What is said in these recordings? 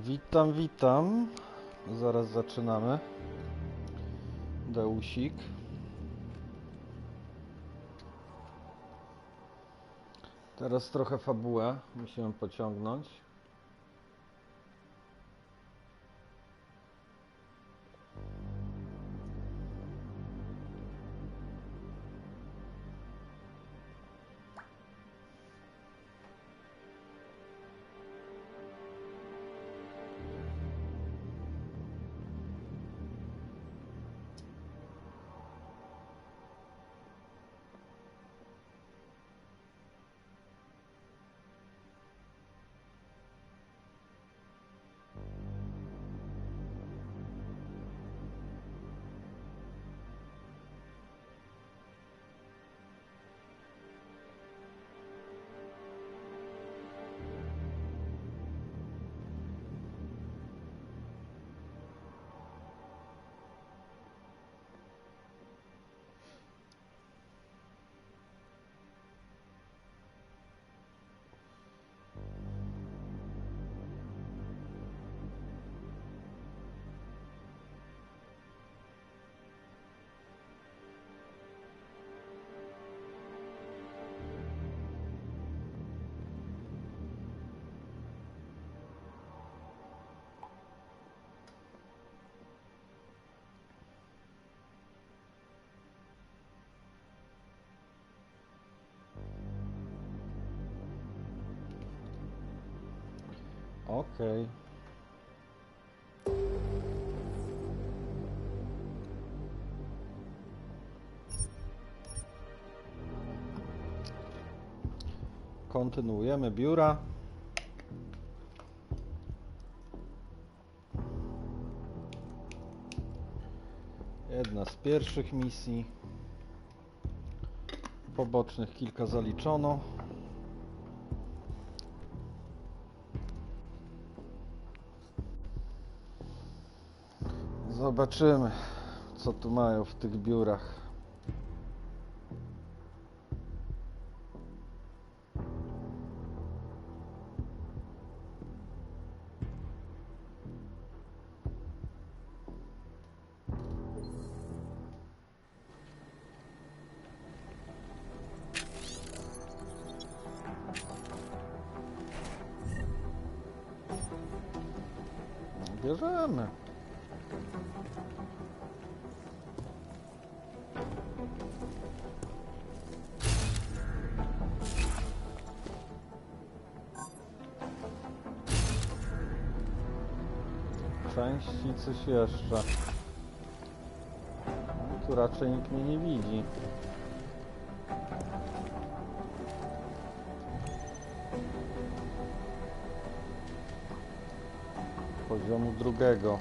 Witam, witam. Zaraz zaczynamy. Deusik. Teraz trochę fabułę musimy pociągnąć. Okej. Kontynuujemy biura. Jedna z pierwszych misji. Pobocznych kilka zaliczono. Zobaczymy, co tu mają w tych biurach. Bierzemy. Części, coś jeszcze. Tu raczej nikt mnie nie widzi. Poziomu drugiego.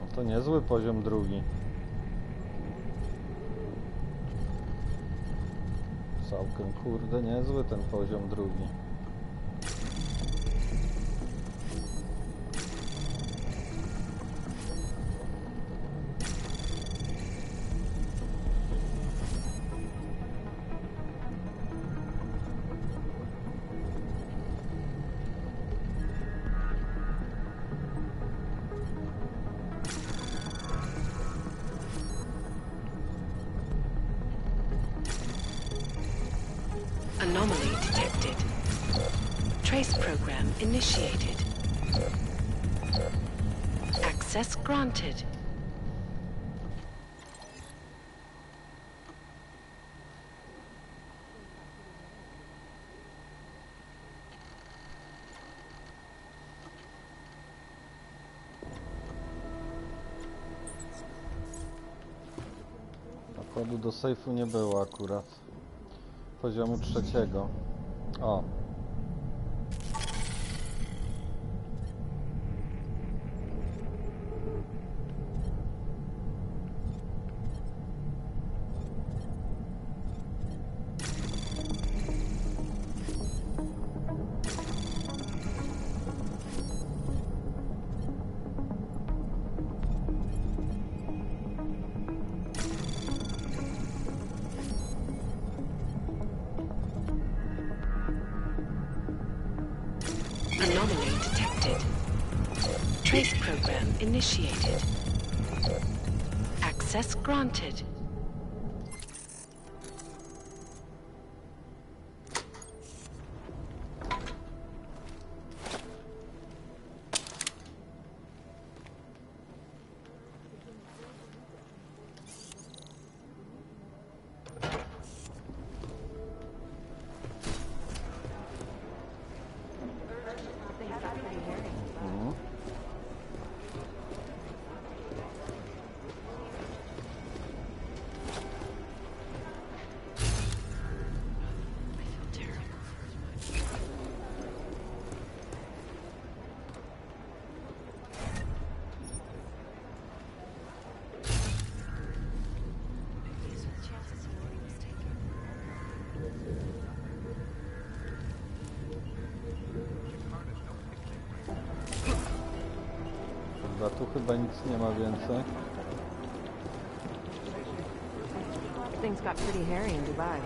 No to niezły poziom drugi. Całkiem kurde niezły ten poziom drugi. Anomaly detected. Trace program initiated. Access granted. Kodu do sejfu nie było akurat. Poziomu trzeciego. O. initiated. Access granted. Tu chyba nic nie ma więcej. Things got pretty hairy in Dubai.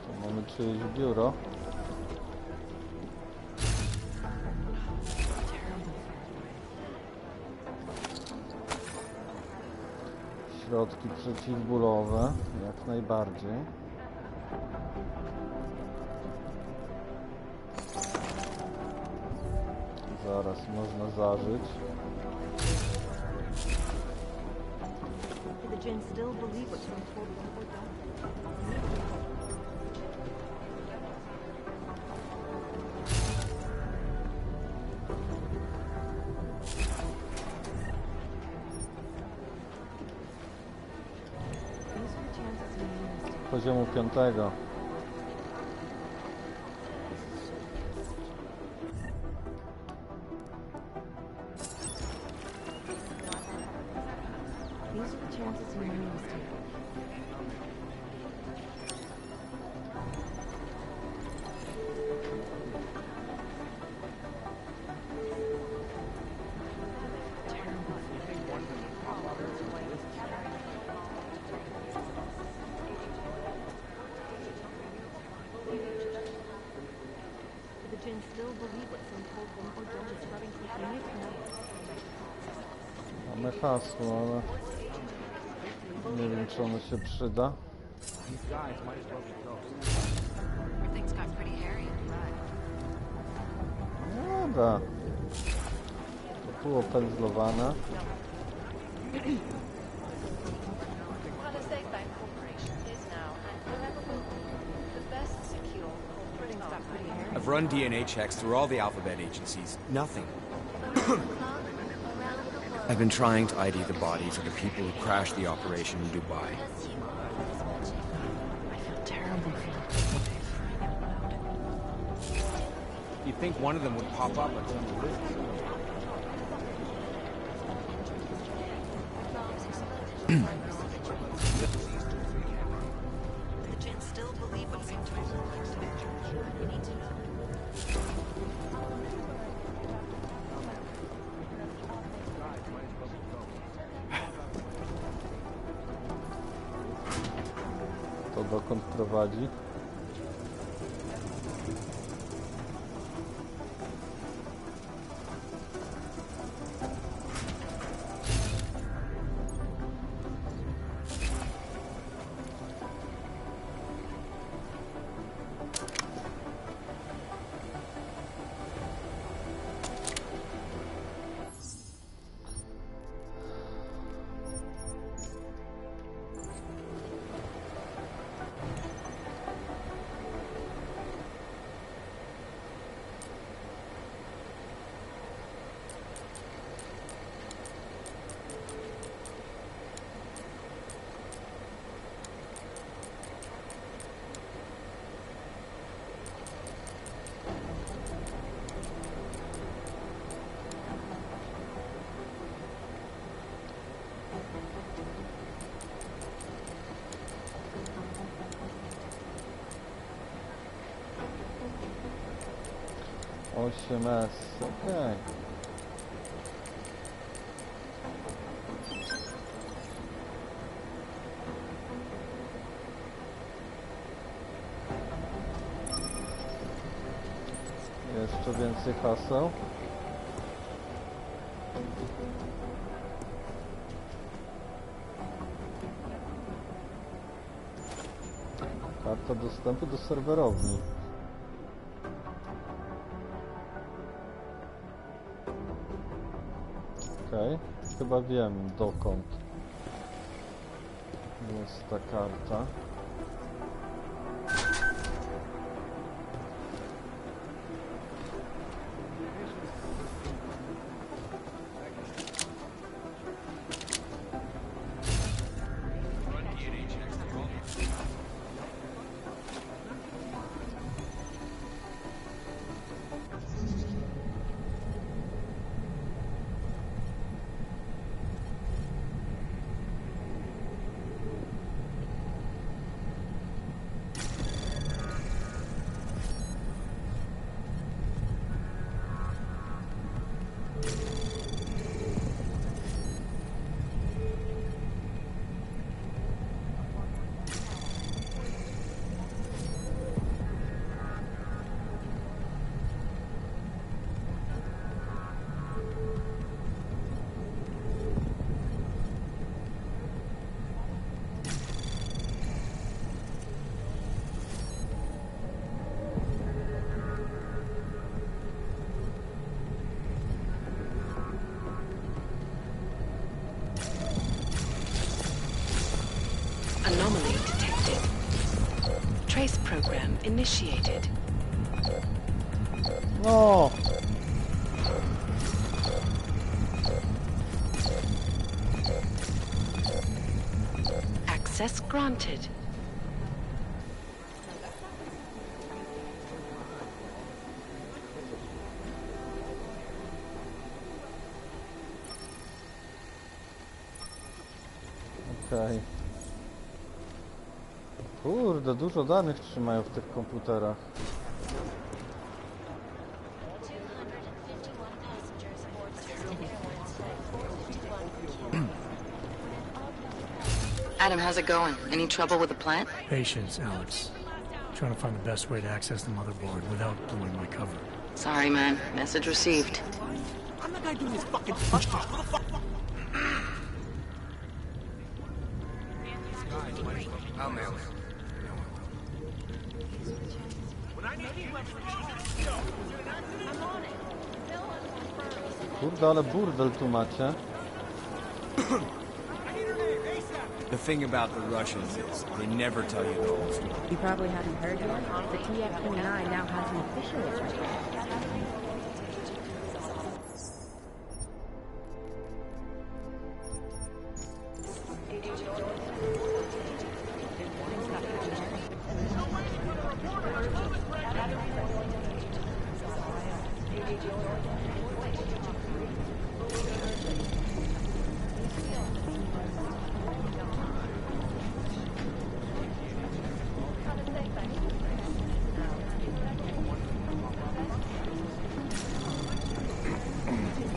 Tu mamy czyjeś biuro. Środki przeciwbólowe, jak najbardziej. Zaraz można zażyć. The Jinn still believe what's been told them or don't. These are the chances you use. Poziomu 5. These are the chances you use. The Jinn still believe what's been told them or don't. It's running quickly. Mamy hasło, ale nie wiem, czy ono się przyda. Things got pretty hairy in Dubai. No dobra. To było pędzlowane. I've run DNA checks through all the alphabet agencies. Nothing. I've been trying to ID the bodies of the people who crashed the operation in Dubai. I feel terrible for You'd think one of them would pop up on some of the lists. The Jinn still believe what's been told them. You need to know. To dokąd prowadzi? Osiem S, okej. jeszcze więcej haseł. Karta dostępu do serwerowni. Okej, chyba wiem dokąd jest ta karta. Anomaly detected. Trace program initiated. No! Access granted. Okej. Kurde, dużo danych trzymają w tych komputerach. Adam, how's it going? Any trouble with the plant? Patience, Alex. Trying to find the best way to access the motherboard without blowing my cover. Sorry, man. Message received. I'm the guy doing this fucking punch. I'll mail it. Kurde, ale burdel tu macie. The thing about the Russians is they never tell you the whole story. You probably haven't heard yet. The TF-29 now has an official address.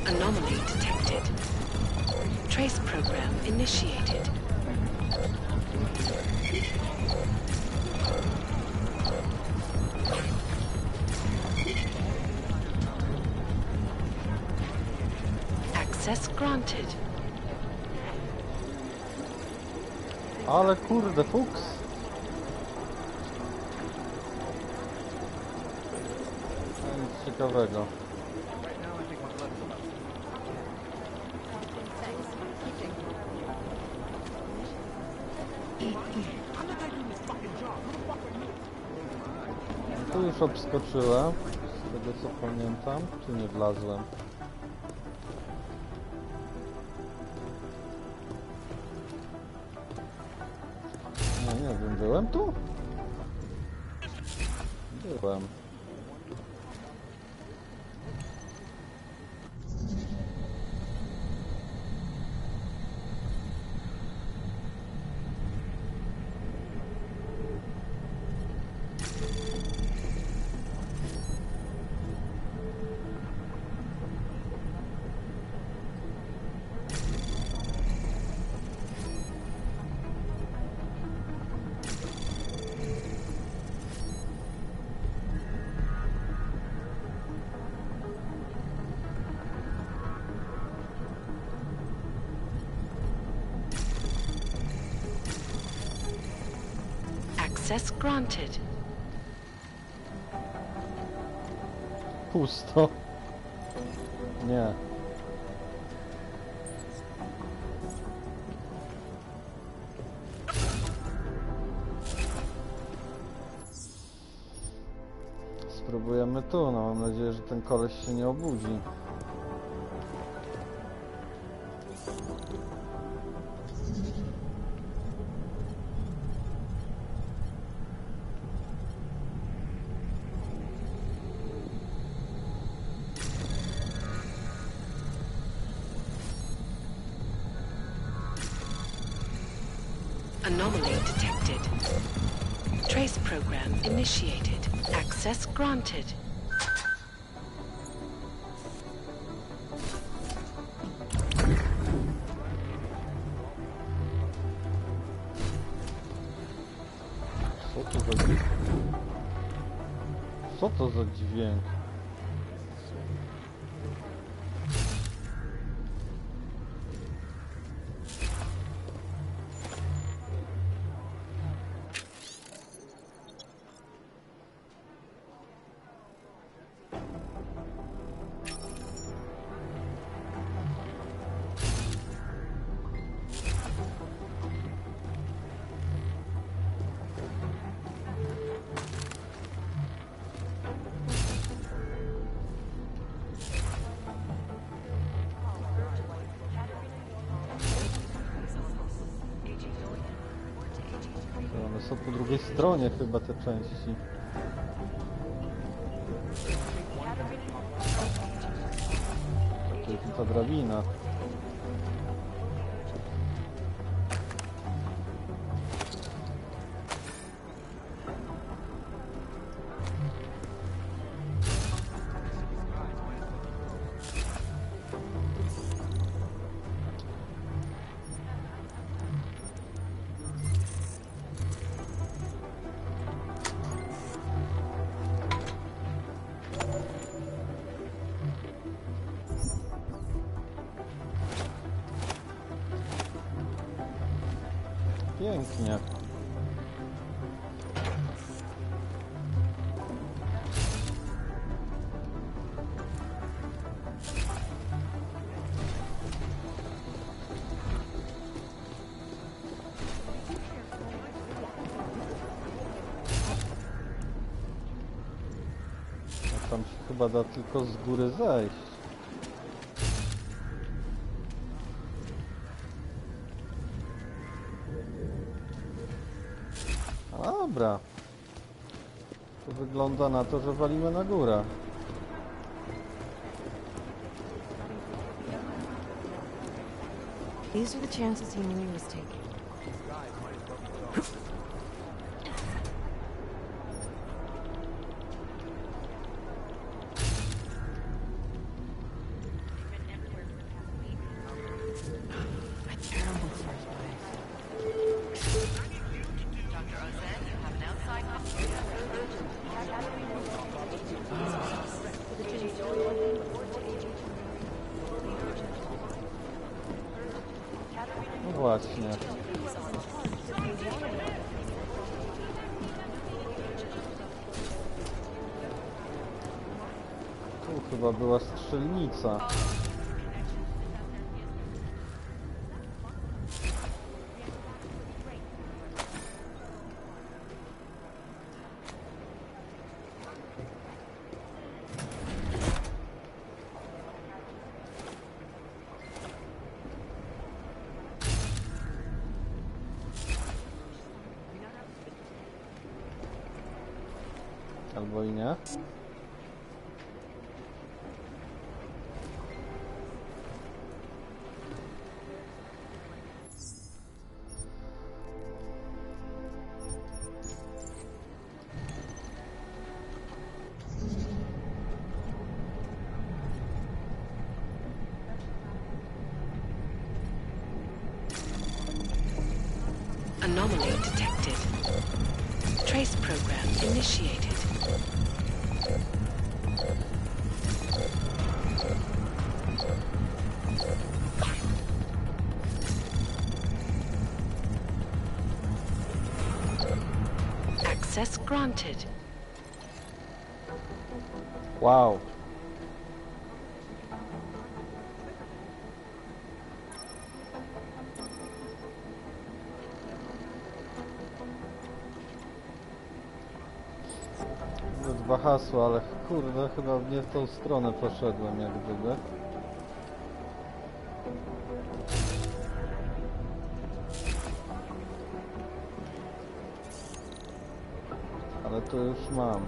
Anomaly detected. Trace program initiated. Access granted. Ale kurde, fuks. Nic ciekawego. Tu już obskoczyłem, z tego co pamiętam, czy nie wlazłem? No nie wiem, byłem tu? Byłem. Access granted. Pusto. Nie. Spróbujemy tu, no mam nadzieję, że ten koleś się nie obudzi. Anomaly detected. Trace program initiated. Access granted. Co to za dźwięk? One są po drugiej stronie chyba te części. To jest ta drabina. Pięknie. A tam się chyba da tylko z góry zejść. Dobra. To wygląda na to, że walimy na górę. These are the chances he knew he was taking. No właśnie. Tu chyba była strzelnica. Albo i nie. Anomaly detected. Trace program initiated. Access granted. Wow. Dwa hasła, ale kurde, chyba nie w tą stronę poszedłem jak gdyby. Ale to już mam.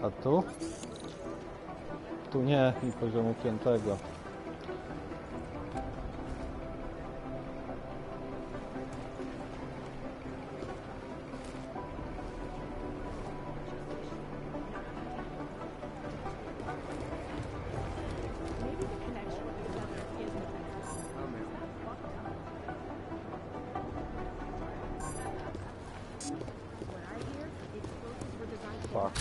A tu? Tu nie, i poziomu 5. Fuck.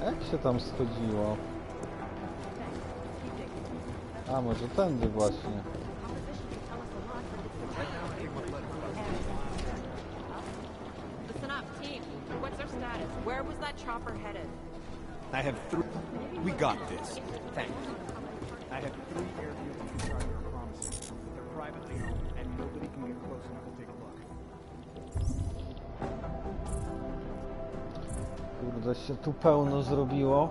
Jak się tam schodziło? A, może tędy właśnie. Listen up, team. What's our status? Where was that chopper headed? I have 3. We got this. Thanks. I have 3 airfield infantry are promising. They're privately owned, and nobody can get close enough to take a look. Kurde, się tu pełno zrobiło.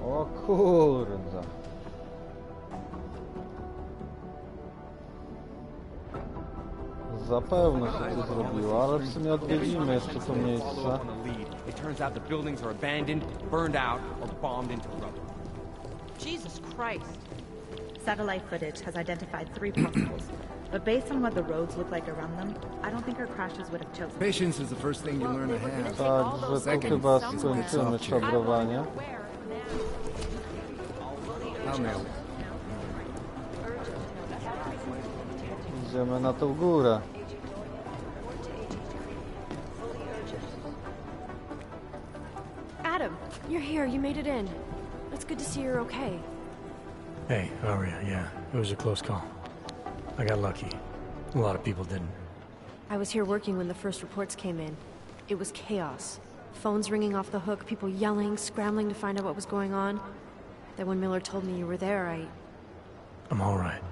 O kurde. Za pełno się tu zrobiło, ale w sumie odwiedzimy jeszcze to miejsce. It turns out the buildings are abandoned, burned out, or bombed into rubble. Jesus Christ. Satellite footage has identified 3 possibles, but based on what the roads look like around them, I don't think our crashes would have chosen. Patience is the first thing you learn to have. Także tu chyba skończymy szabrowanie. I'll nail it. Idziemy na tą górę. Adam, you're here. You made it in. It's good to see you're okay. Hey, Aria, yeah, it was a close call. I got lucky. A lot of people didn't. I was here working when the first reports came in. It was chaos. Phones ringing off the hook, people yelling, scrambling to find out what was going on. Then when Miller told me you were there, I'm all right.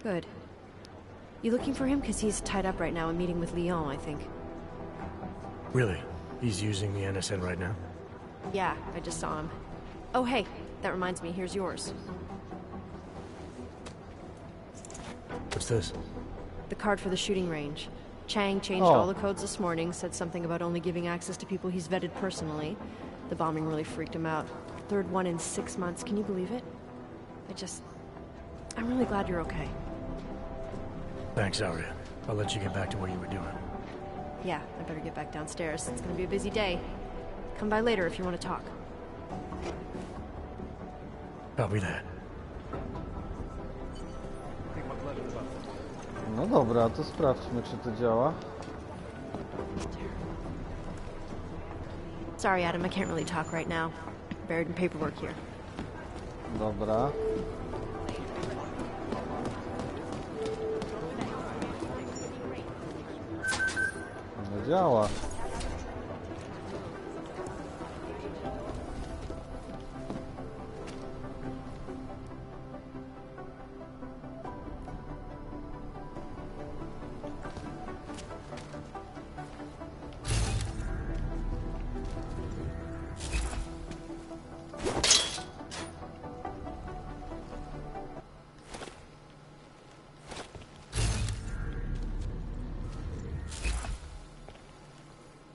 Good. You looking for him? Because he's tied up right now and meeting with Lyon, I think. Really? He's using the NSN right now? Yeah, I just saw him. Oh, hey, that reminds me, here's yours. What's this? The card for the shooting range. Chang changed all the codes this morning, said something about only giving access to people he's vetted personally. The bombing really freaked him out. 3rd one in 6 months, can you believe it? I'm really glad you're okay. Thanks, Aria. I'll let you get back to what you were doing. Yeah, I better get back downstairs. It's gonna be a busy day. Come by later if you want to talk. Copy that. No dobra, to sprawdźmy, czy to działa. Sorry, Adam, I can't really talk right now. Buried in paperwork here. Dobra. No działa.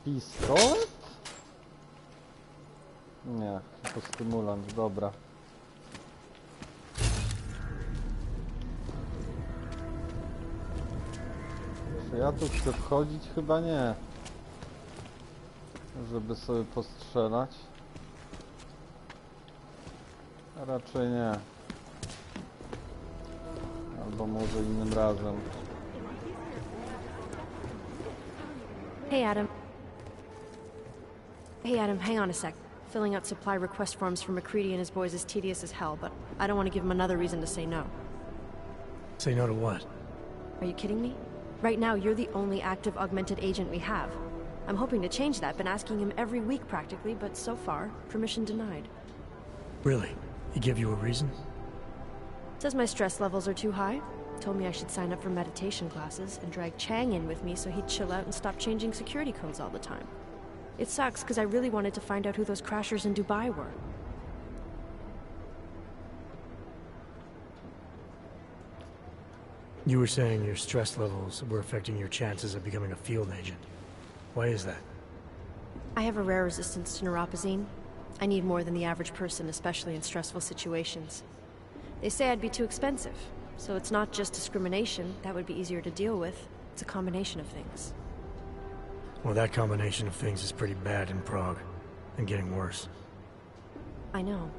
Pistolet? Nie, to stymulant, dobra. Czy ja tu chcę wchodzić? Chyba nie. Żeby sobie postrzelać. Raczej nie. Albo może innym razem. Hey, Adam. Hey, Adam, hang on a sec. Filling out supply request forms for McCready and his boys is tedious as hell, but I don't want to give him another reason to say no. Say no to what? Are you kidding me? Right now, you're the only active augmented agent we have. I'm hoping to change that, been asking him every week practically, but so far, permission denied. Really? He give you a reason? Says my stress levels are too high. Told me I should sign up for meditation classes and drag Chang in with me so he'd chill out and stop changing security codes all the time. It sucks because I really wanted to find out who those crashers in Dubai were. You were saying your stress levels were affecting your chances of becoming a field agent. Why is that? I have a rare resistance to neuropozyne. I need more than the average person, especially in stressful situations. They say I'd be too expensive, so it's not just discrimination. That would be easier to deal with. It's a combination of things. Well, that combination of things is pretty bad in Prague, and getting worse. I know,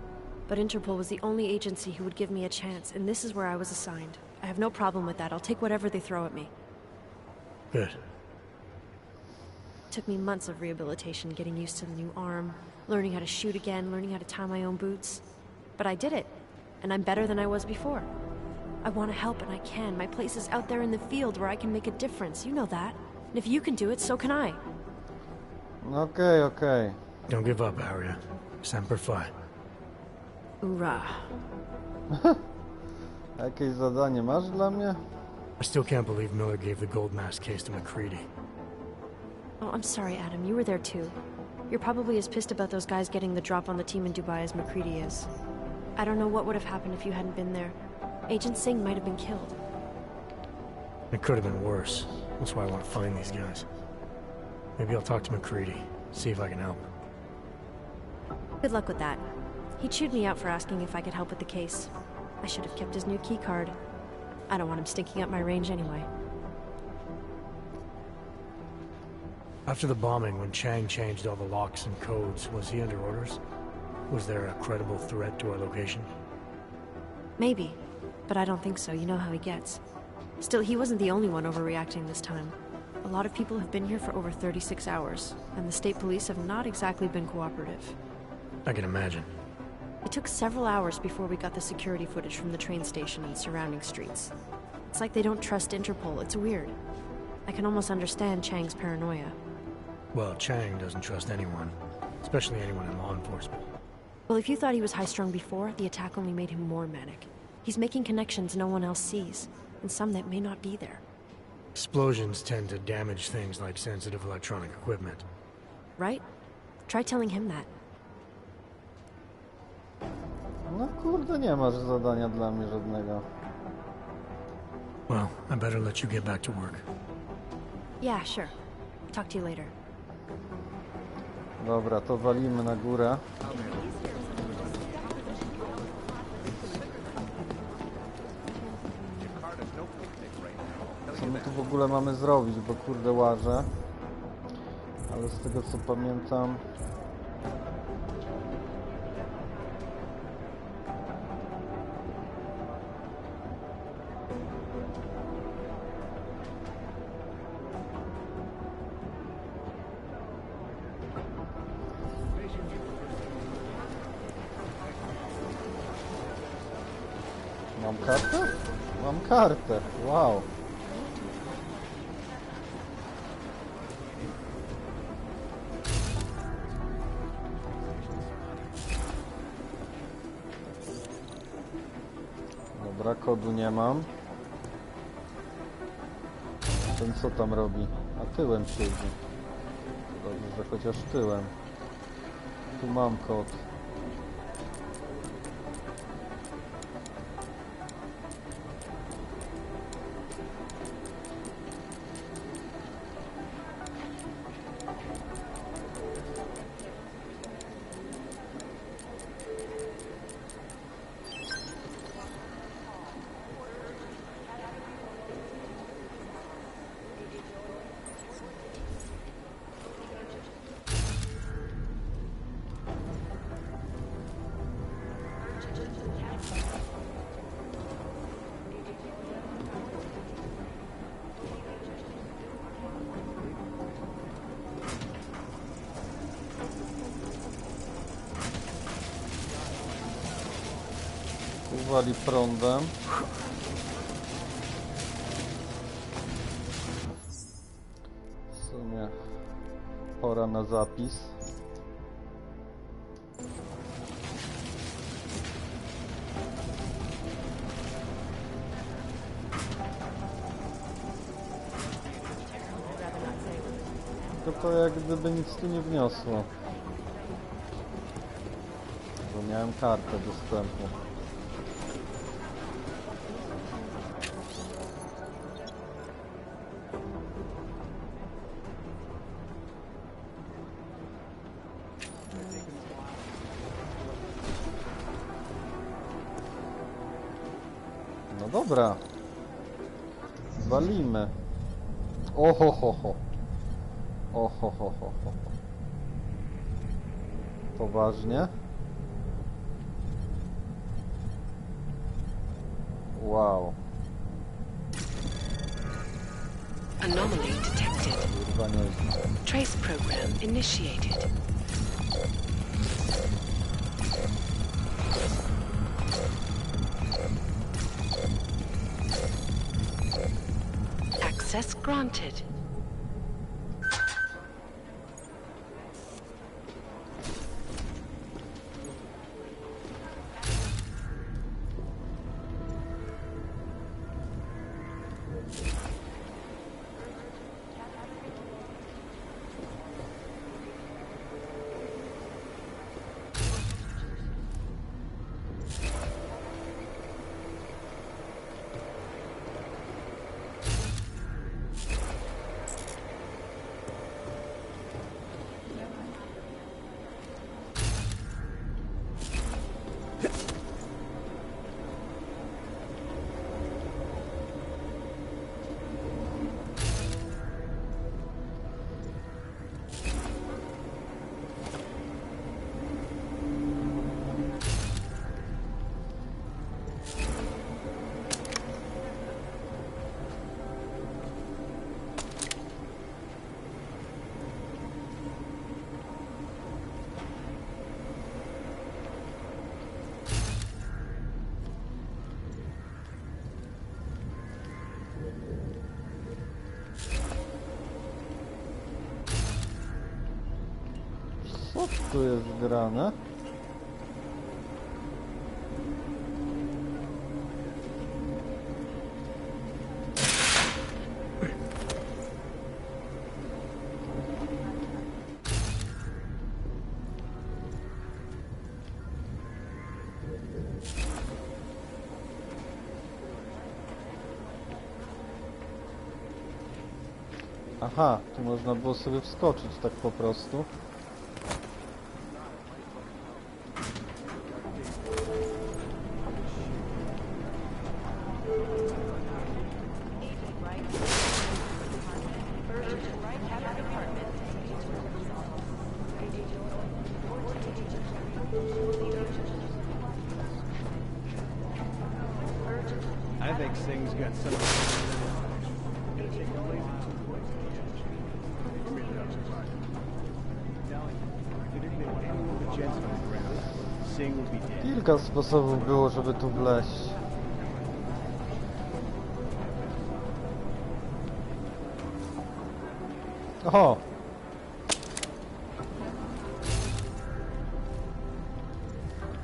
but Interpol was the only agency who would give me a chance, and this is where I was assigned. I have no problem with that. I'll take whatever they throw at me. Good. Took me months of rehabilitation, getting used to the new arm, learning how to shoot again, learning how to tie my own boots. But I did it, and I'm better than I was before. I want to help, and I can. My place is out there in the field where I can make a difference. You know that. And if you can do it, so can I. Okej, okej. Don't give up, Aria. Semper Fi. Hoorah. Jakieś zadanie masz dla mnie? I still can't believe Miller gave the gold mask case to McCready. Oh, I'm sorry, Adam. You were there too. You're probably as pissed about those guys getting the drop on the team in Dubai as McCready is. I don't know what would have happened if you hadn't been there. Agent Singh might have been killed. It could have been worse. That's why I want to find these guys. Maybe I'll talk to McCready, see if I can help. Good luck with that. He chewed me out for asking if I could help with the case. I should have kept his new key card. I don't want him stinking up my range anyway. After the bombing, when Chang changed all the locks and codes, was he under orders? Was there a credible threat to our location? Maybe, but I don't think so. You know how he gets. Still, he wasn't the only one overreacting this time. A lot of people have been here for over 36 hours, and the state police have not exactly been cooperative. I can imagine. It took several hours before we got the security footage from the train station and surrounding streets. It's like they don't trust Interpol. It's weird. I can almost understand Chang's paranoia. Well, Chang doesn't trust anyone, especially anyone in law enforcement. Well, if you thought he was high-strung before, the attack only made him more manic. He's making connections no one else sees, and some that may not be there. Explosions tend to damage things like sensitive electronic equipment. Right? Try telling him that. No kurde, nie masz zadania dla mnie żadnego. Well, I better let you get back to work. Yeah, sure. Talk to you later. Dobra, to walimy na górę. Co my tu w ogóle mamy zrobić, bo kurde łażę. Ale z tego co pamiętam... Mam kartę? Mam kartę, wow. Dobra, kodu nie mam. Ten co tam robi? A tyłem siedzi. Dobrze, że chociaż tyłem. Tu mam kod. wali prądem. W sumie pora na zapis. Tylko to jak gdyby nic tu nie wniosło. Bo miałem kartę dostępną. No dobra. Walimy. Ohohoho. Ohohoho. Poważnie? Wow. Anomaly detected. Kurwa nieźle. Trace program initiated. Access granted. Co tu jest grane? Aha, tu można było sobie wskoczyć tak po prostu. I think things got some. Kilka sposobów było, żeby tu wleźć. Oho!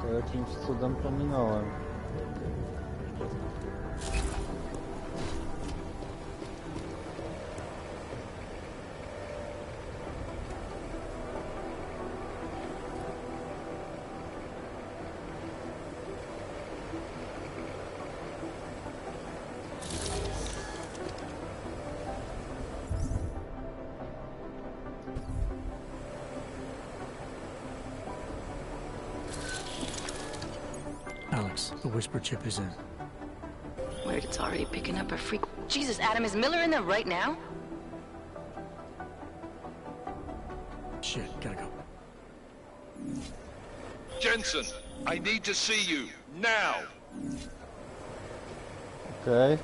To jakimś cudem pominąłem. Alex, the whisper chip is in. Where it's already picking up a freak. Jesus, Adam, is Miller in there right now? Shit, gotta go. Jensen, I need to see you now. Okej.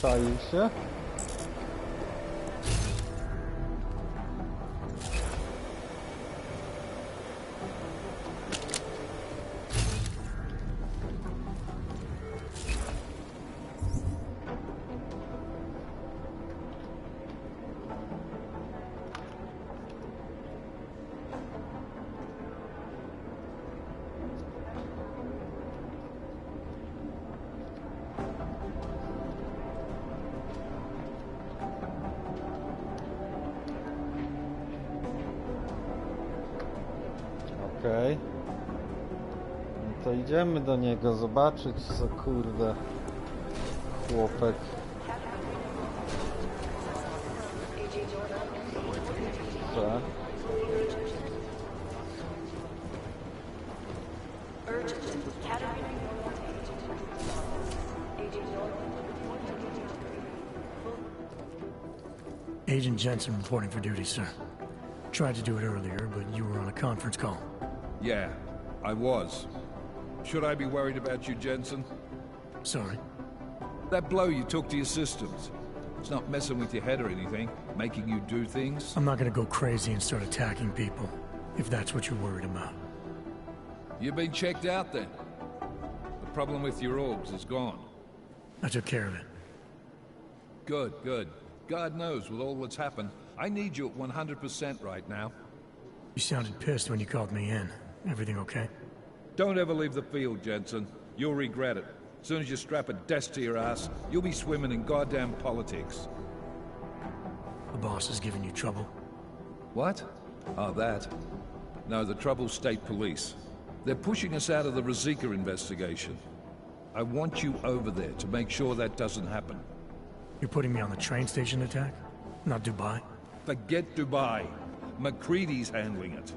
Czaił się. Okej. No to idziemy do niego zobaczyć, co kurde chłopek. Że? Agent Jensen reporting for duty, sir. Tried to do it earlier, but you were on a conference call. Yeah, I was. Should I be worried about you, Jensen? Sorry. That blow you took to your systems. It's not messing with your head or anything, making you do things. I'm not gonna go crazy and start attacking people, if that's what you're worried about. You've been checked out then. The problem with your orbs is gone. I took care of it. Good, good. God knows with all that's happened, I need you at 100% right now. You sounded pissed when you called me in. Everything okay? Don't ever leave the field, Jensen. You'll regret it. As soon as you strap a desk to your ass, you'll be swimming in goddamn politics. The boss is giving you trouble? What? Oh, that. No, the trouble's state police. They're pushing us out of the Rozłam investigation. I want you over there to make sure that doesn't happen. You're putting me on the train station attack? Not Dubai? Forget Dubai. McCready's handling it.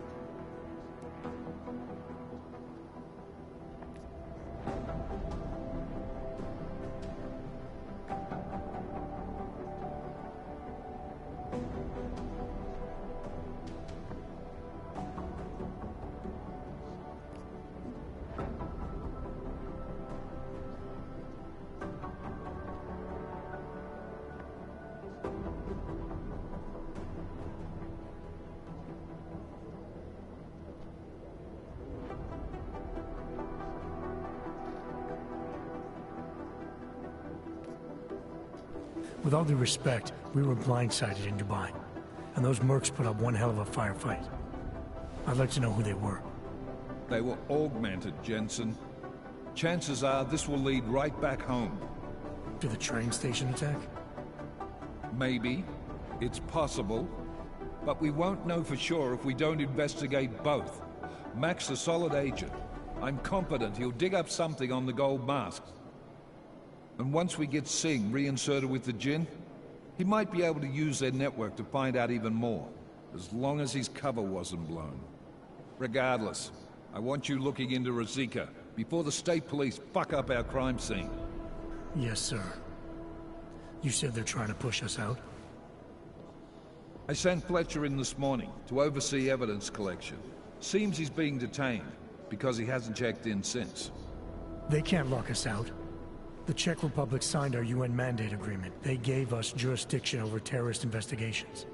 With all due respect, we were blindsided in Dubai, and those mercs put up one hell of a firefight. I'd like to know who they were. They were augmented, Jensen. Chances are this will lead right back home. To the train station attack? Maybe. It's possible. But we won't know for sure if we don't investigate both. Mac's a solid agent. I'm confident he'll dig up something on the gold mask. And once we get Singh reinserted with the Jinn, he might be able to use their network to find out even more, as long as his cover wasn't blown. Regardless, I want you looking into Rozłam before the state police fuck up our crime scene. Yes, sir. You said they're trying to push us out? I sent Fletcher in this morning to oversee evidence collection. Seems he's being detained, because he hasn't checked in since. They can't lock us out. The Czech Republic signed our UN mandate agreement. They gave us jurisdiction over terrorist investigations.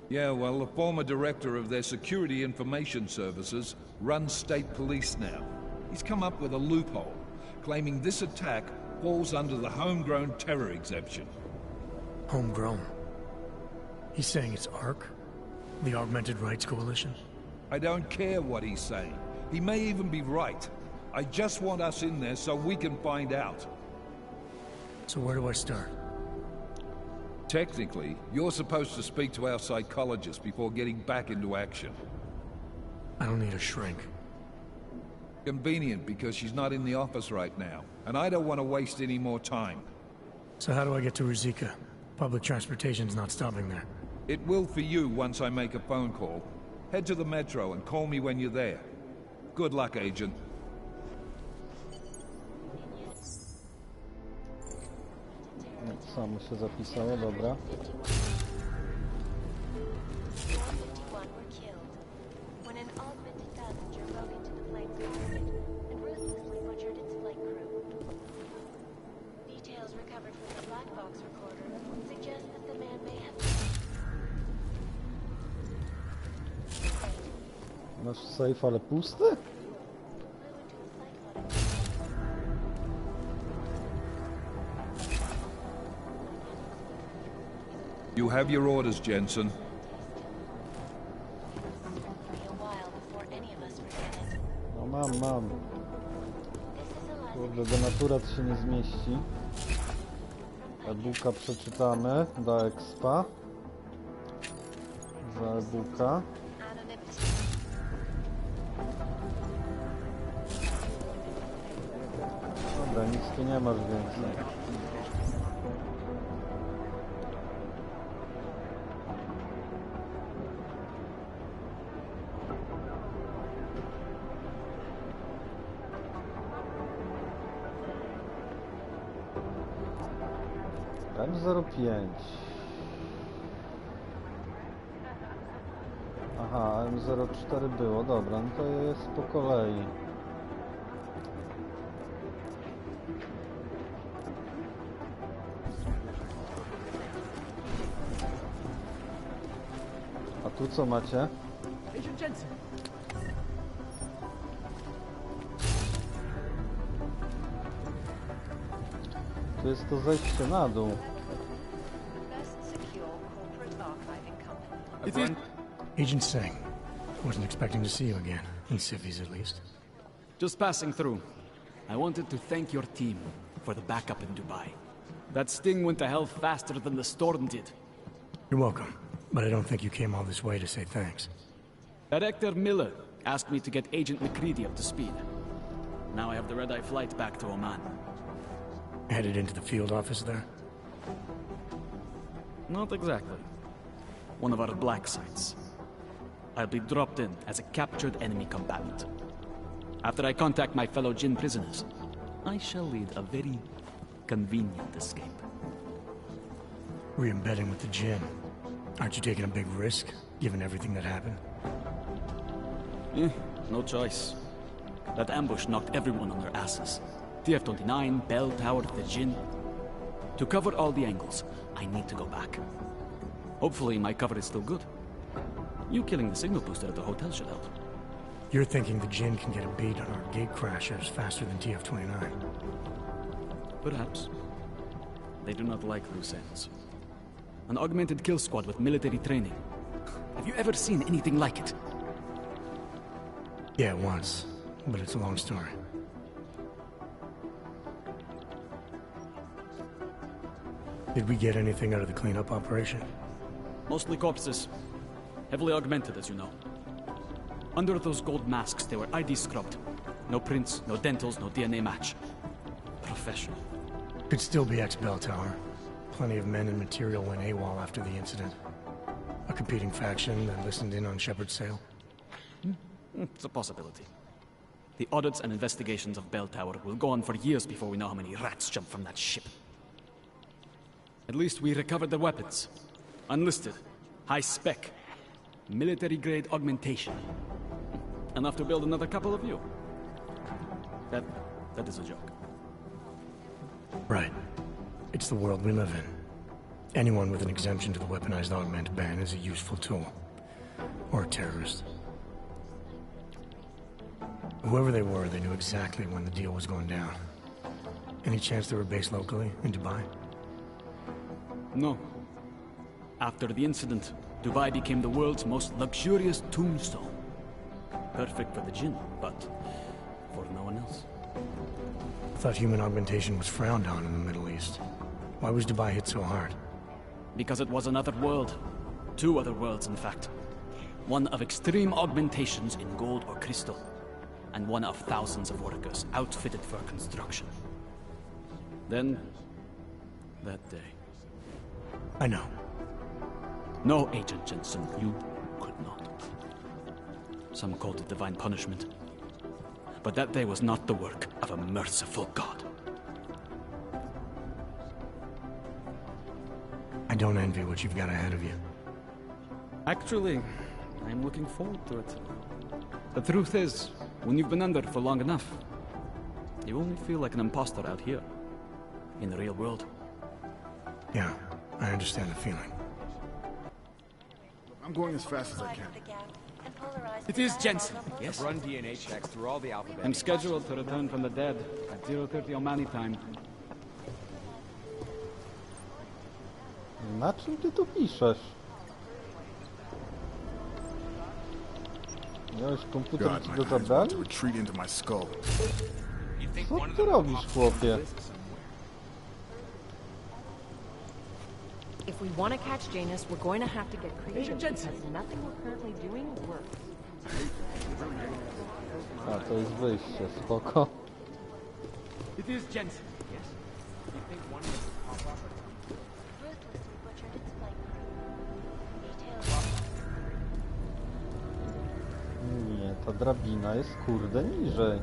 Yeah, well, the former director of their security information services runs state police now. He's come up with a loophole, claiming this attack falls under the homegrown terror exemption. Homegrown? He's saying it's ARC? The Augmented Rights Coalition? I don't care what he's saying. He may even be right. I just want us in there so we can find out. So where do I start? Technically, you're supposed to speak to our psychologist before getting back into action. I don't need a shrink. Convenient, because she's not in the office right now, and I don't want to waste any more time. So how do I get to Rozłam? Public transportation's not stopping there. It will for you once I make a phone call. Head to the metro and call me when you're there. Good luck, Agent. Samo się zapisało, dobra. Masz safe, ale pusty? You have your orders, Jensen. No mam. Kurde, denaturat się nie zmieści. E-booka przeczytamy do expa. Za e-booka. Dobra, nic tu nie masz więcej. M05. Aha, M04 było, dobra, no to jest po kolei. A tu co macie? Tu jest to zejście na dół. Agent Singh. Wasn't expecting to see you again. In civvies, at least. Just passing through. I wanted to thank your team for the backup in Dubai. That sting went to hell faster than the storm did. You're welcome. But I don't think you came all this way to say thanks. Director Miller asked me to get Agent McCready up to speed. Now I have the red-eye flight back to Oman. Headed into the field office there? Not exactly. One of our black sites. I'll be dropped in as a captured enemy combatant. After I contact my fellow Jinn prisoners, I shall lead a very convenient escape. Re-embedding with the Jinn. Aren't you taking a big risk, given everything that happened? No choice. That ambush knocked everyone on their asses. TF-29, Bell Tower, the Jinn. To cover all the angles, I need to go back. Hopefully my cover is still good. You killing the signal booster at the hotel should help. You're thinking the Jinn can get a beat on our gate crashers faster than TF-29. Perhaps. They do not like loose ends. An augmented kill squad with military training. Have you ever seen anything like it? Yeah, once. But it's a long story. Did we get anything out of the cleanup operation? Mostly corpses. Heavily augmented, as you know. Under those gold masks, they were ID scrubbed. No prints, no dentals, no DNA match. Professional. Could still be ex-Bell Tower. Plenty of men and material went AWOL after the incident. A competing faction that listened in on Shepard's sale. It's a possibility. The audits and investigations of Bell Tower will go on for years before we know how many rats jumped from that ship. At least we recovered their weapons. Unlisted. High spec. Military-grade augmentation. Enough to build another couple of you. That is a joke. Right. It's the world we live in. Anyone with an exemption to the weaponized augment ban is a useful tool. Or a terrorist. Whoever they were, they knew exactly when the deal was going down. Any chance they were based locally, in Dubai? No. After the incident, Dubai became the world's most luxurious tombstone. Perfect for the Jinn, but for no one else. I thought human augmentation was frowned on in the Middle East. Why was Dubai hit so hard? Because it was another world. Two other worlds, in fact. One of extreme augmentations in gold or crystal, and one of thousands of workers outfitted for construction. Then, that day. I know. No, Agent Jensen, you could not. Some called it divine punishment. But that day was not the work of a merciful God. I don't envy what you've got ahead of you. Actually, I'm looking forward to it. The truth is, when you've been under for long enough, you only feel like an imposter out here, in the real world. Yeah, I understand the feeling. I'm going as fast as I can. It is Jensen, yes? I've run DNA checks through all the alphabet. I'm scheduled to return from the dead at 0:30 Omani time. Na czym ty tu piszesz? Miałeś komputer, God, ci my go eyes want zabrali? to retreat into my skull. Co ty robisz, chłopie? If we want to catch Janus, we're going to have to get creative because nothing we're currently doing works. A, to jest wyjście, spoko. It is Jensen. Yes. You think one of them will pop up or something? Ruthlessly butchered its flight crew. Nie, ta drabina jest kurde niżej.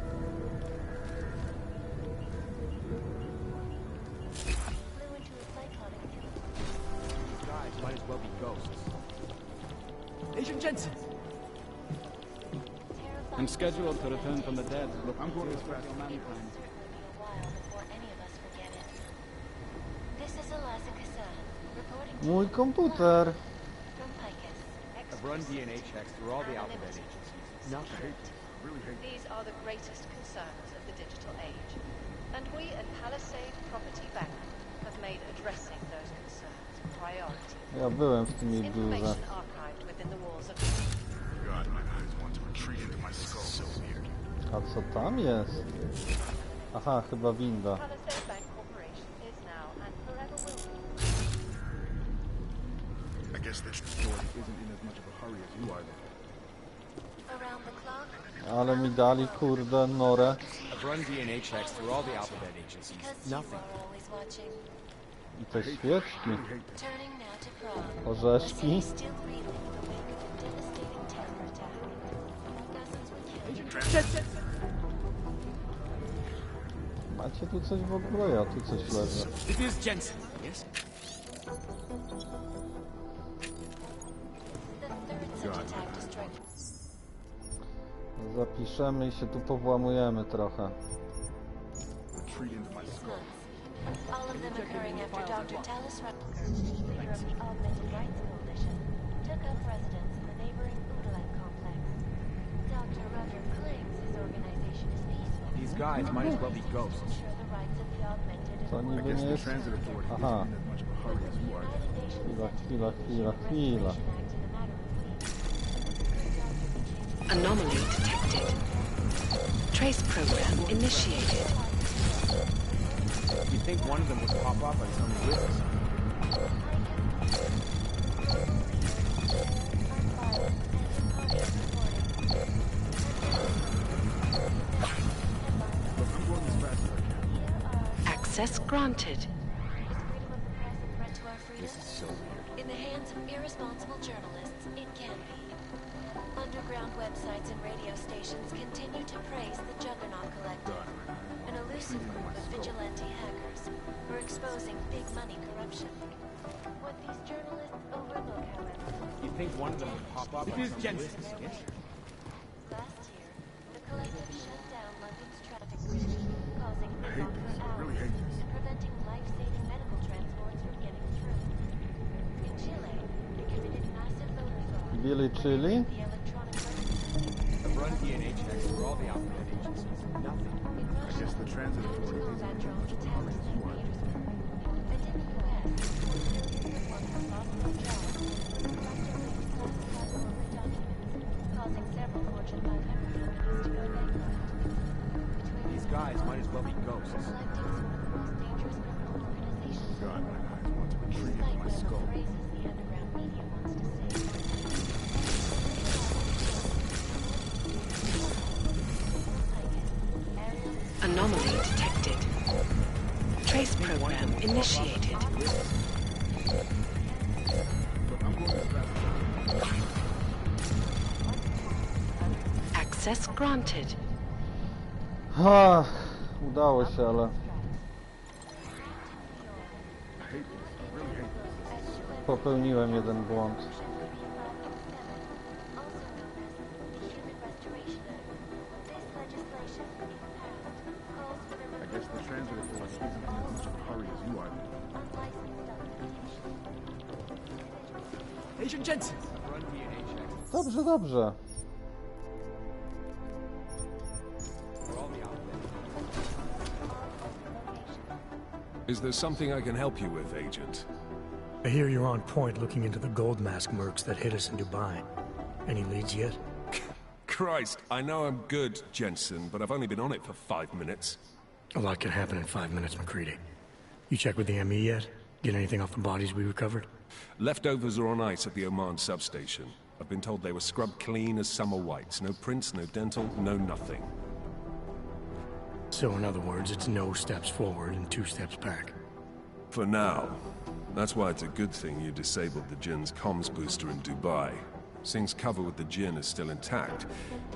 Flew into a cyclone and killed him. These guys might as well be ghosts. Agent Jensen! I'm scheduled to return from the dead. Look, I'm going as fast as I can. It will be a while before any of us forget it. This is Eliza Kassan, reporting to Mój komputer. from Picus. I've run DNA checks through all the alphabet agencies. Nothing. These are the greatest concerns of the digital age. And we at Palisade Property Bank have made addressing those concerns a priority. Ja byłem w tym biurze. Information archived within the walls of God, my eyes want to retreat into my skull. So weird. A co tam jest? Aha, chyba winda. Palisade Bank Corporation is now and forever will be. I guess this story isn't in as much of a hurry as you are, though. Around the clock, Ale mi dali kurde norę. I've run DNA checks through all the alphabet agencies. because Nothing. you are always watching. I te świeczki. Turning now to Prague. Orzeszki. The city still reeling in the wake of a devastating terror attack. Dozens were killed. Macie tu coś w ogóle? Ja tu coś leży. It is Jensen. Yes. The third such attack destroyed. Zapiszemy i się tu powłamujemy trochę. Retreat into my skull. All of them occurring after Dr. Talis Rutger, leader of the Augmented Rights Coalition, took up residence in the neighboring Udalan complex. Dr. Rutger claims his organization is peaceful. These guys might as well be ghosts. Ensure the rights of the augmented To and niby nie jest... Transit authority Aha. isn't in as much of a hurry as you are. Chwila. Anomaly detected. Trace program initiated. You think one of them would pop up on some list? Access granted. This is so weird. In the hands of irresponsible journalists, it can be. Underground websites and radio stations continue to praise the Juggernaut Collective, an elusive group of vigilante hackers who are exposing big money corruption. What these journalists overlook, however, You think one of them would pop up It on is some Jensen. list? Yes. last year, the collective shut down London's traffic grid, causing I hate gridlock this. for I really hours hate this. and preventing life-saving medical transports from getting through. In Chile, they committed massive voter fraud. Billy Chili? The electronic voting I've run DNA checks through all the alphabet agencies. Nothing. in I Russia, guess the transit authority isn't combat in as drones much of a hurry attacked as you are. St. Petersburg. And in the US, millions of workers lost their jobs when Russia leaked classified corporate documents, causing several Fortune 500 companies to go bankrupt. Between These guys might as well be ghosts. the collective is one of the most dangerous criminal organizations. God, my eyes want to retreat Despite into my whatever skull. phrases the underground media wants to say. Anomaly detected. Trace program initiated. Access granted. Udało się, ale... Popełniłem jeden błąd. I guess the transit authority isn't in as much of a hurry as you are. Agent Jensen. I've run DNA checks Dobrze, dobrze. through all the alphabet agencies. Is there something I can help you with, Agent? I hear you're on point looking into the gold mask mercs that hit us in Dubai. Any leads yet? Christ, I know I'm good, Jensen, but I've only been on it for 5 minutes. A lot can happen in 5 minutes, McCready. You check with the ME yet? Get anything off the bodies we recovered? Leftovers are on ice at the Oman substation. I've been told they were scrubbed clean as summer whites. No prints, no dental, no nothing. So in other words, it's no steps forward and 2 steps back. For now. That's why it's a good thing you disabled the Jinn's comms booster in Dubai. Singh's cover with the Jinn is still intact.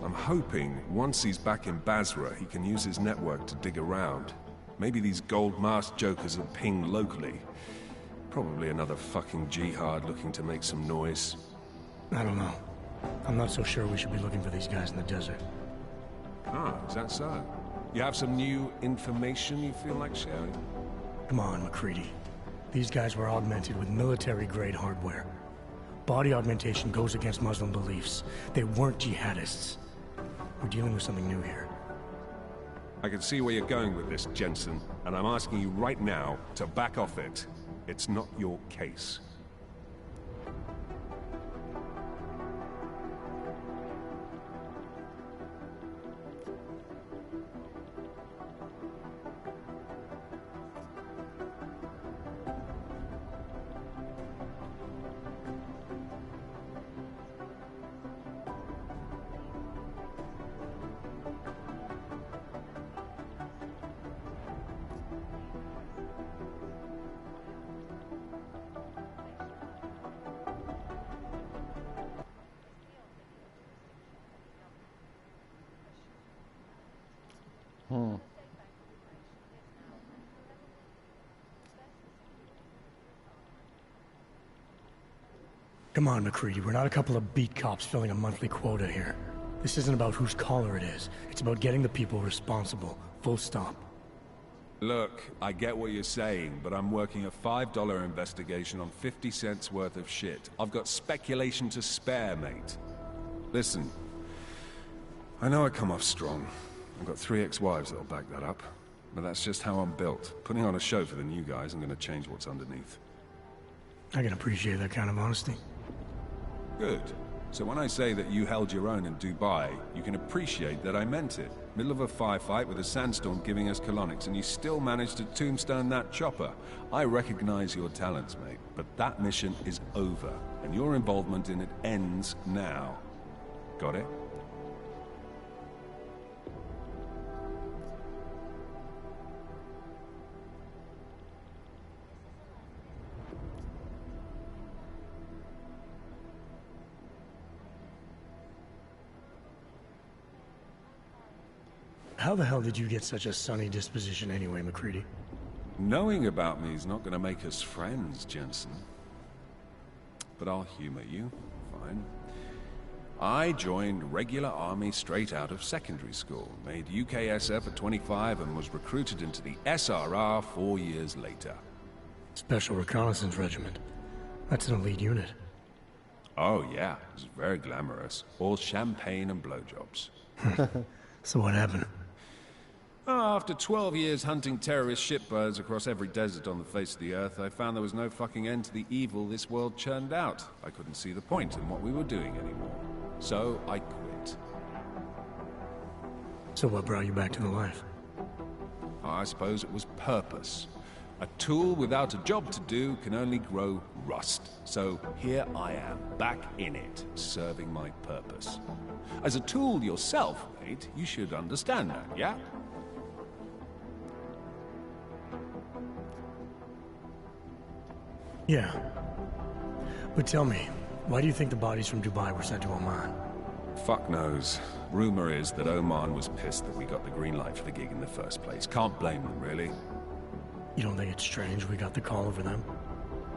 I'm hoping, once he's back in Basra, he can use his network to dig around. Maybe these gold-masked jokers will ping locally. Probably another fucking jihad looking to make some noise. I don't know. I'm not so sure we should be looking for these guys in the desert. Ah, is that so? You have some new information you feel like sharing? Come on, McCready. These guys were augmented with military-grade hardware. Body augmentation goes against Muslim beliefs. They weren't jihadists. We're dealing with something new here. I can see where you're going with this, Jensen, and I'm asking you right now to back off it. It's not your case. Come on, McCready. We're not a couple of beat cops filling a monthly quota here. This isn't about whose collar it is. It's about getting the people responsible. Full stop. Look, I get what you're saying, but I'm working a $5 investigation on 50 cents worth of shit. I've got speculation to spare, mate. Listen, I know I come off strong. I've got 3 ex-wives that'll back that up. But that's just how I'm built. Putting on a show for the new guys, I'm gonna change what's underneath. I can appreciate that kind of honesty. Good. So when I say that you held your own in Dubai, you can appreciate that I meant it. Middle of a firefight with a sandstorm giving us colonics, and you still managed to tombstone that chopper. I recognize your talents, mate, but that mission is over, and your involvement in it ends now. Got it? How the hell did you get such a sunny disposition anyway, McCready? Knowing about me is not going to make us friends, Jensen. But I'll humor you. Fine. I joined regular army straight out of secondary school, made UKSF at 25 and was recruited into the SRR 4 years later. Special Reconnaissance Regiment. That's an elite unit. Oh yeah, it was very glamorous. All champagne and blowjobs. So what happened? After 12 years hunting terrorist shitbirds across every desert on the face of the earth, I found there was no fucking end to the evil this world churned out. I couldn't see the point in what we were doing anymore. So I quit. So what brought you back to the life? I suppose it was purpose. A tool without a job to do can only grow rust. So here I am, back in it, serving my purpose. As a tool yourself, mate, you should understand that, yeah? Yeah. But tell me, why do you think the bodies from Dubai were sent to Oman? Fuck knows. Rumor is that Oman was pissed that we got the green light for the gig in the first place. Can't blame them, really. You don't think it's strange we got the call over them?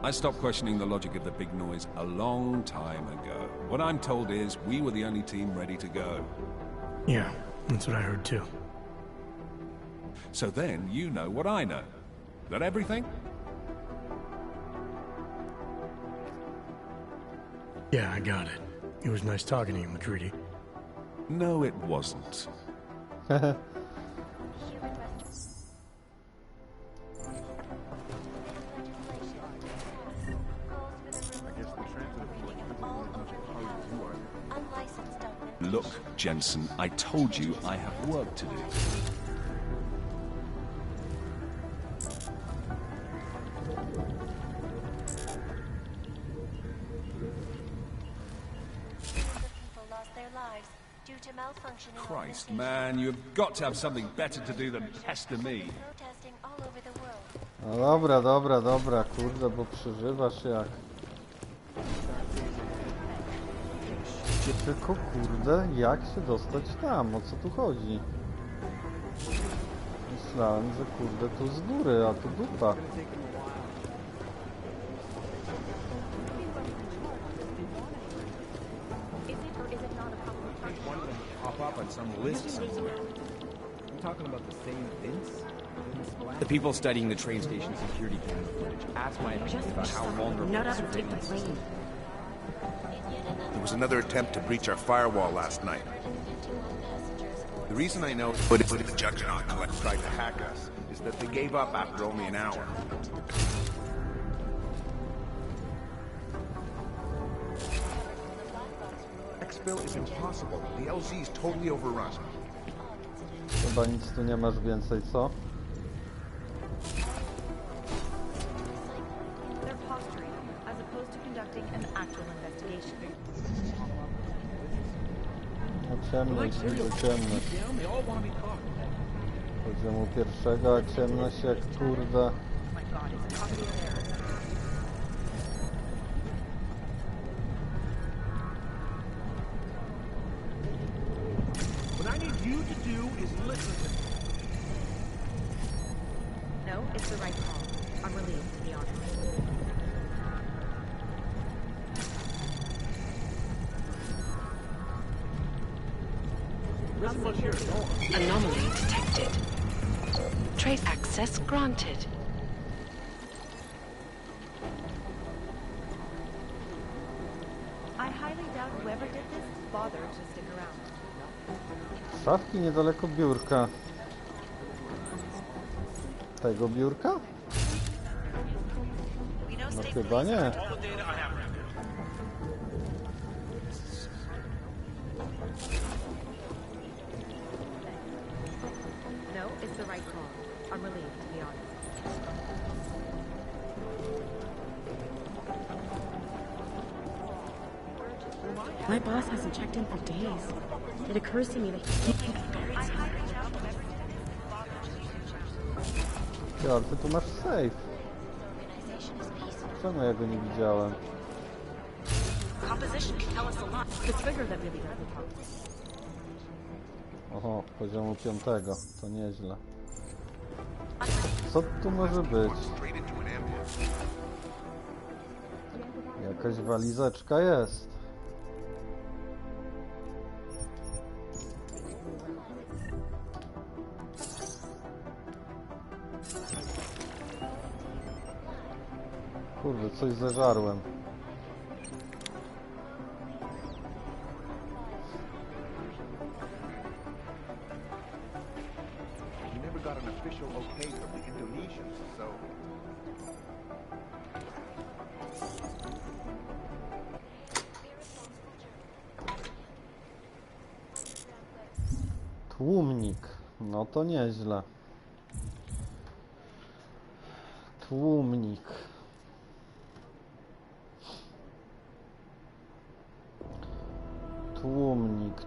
I stopped questioning the logic of the big noise a long time ago. What I'm told is, we were the only team ready to go. Yeah, that's what I heard too. So then, you know what I know. That everything? Yeah, I got it. It was nice talking to you, McCready. No, it wasn't. Look, Jensen, I told you I have work to do. due to malfunctioning Christ, man, you've got to have something better to do than pester me. protesting all over the world. No dobra, kurde, bo przeżywasz jak... Tylko kurde, jak się dostać tam? O co tu chodzi? Myślałem, że kurde tu z góry, a tu dupa. The people studying the train station security camera footage asked my opinion about how vulnerable Not the up and take the surveillance plane. There was another attempt to breach our firewall last night. The reason I know the Juggernaut Collect tried to hack us is that they gave up after only an hour. Exfil is impossible. The LZ is totally overrun. Chyba nic tu nie masz więcej, co? They're posturing, as opposed to conducting an actual investigation. No ciemność, ciemność. Poziomu pierwszego, a ciemność jak kurde. What I need you to do is listen to me. No, it's the right call. I'm relieved, to be honest. Anomaly detected. Trace access granted. I highly doubt whoever did this bothered to stick around. Szafki niedaleko biurka. Tego biurka? No chyba nie. No, it's the right call. I'm relieved, to be honest. My boss hasn't checked in for days. It occurs to me that he can't be buried somewhere. Ja, ale ty tu masz safe. Czemu ja go nie widziałem? Composition can tell us a lot. The trigger that really doesn't talk. Oho, poziomu 5. To nieźle. Co tu może być? Jakaś walizeczka jest. Kurde, coś zeżarłem. We never got an official okay from the Indonesians, so... Tłumnik. No to nieźle. Tłumnik. Tłumnik.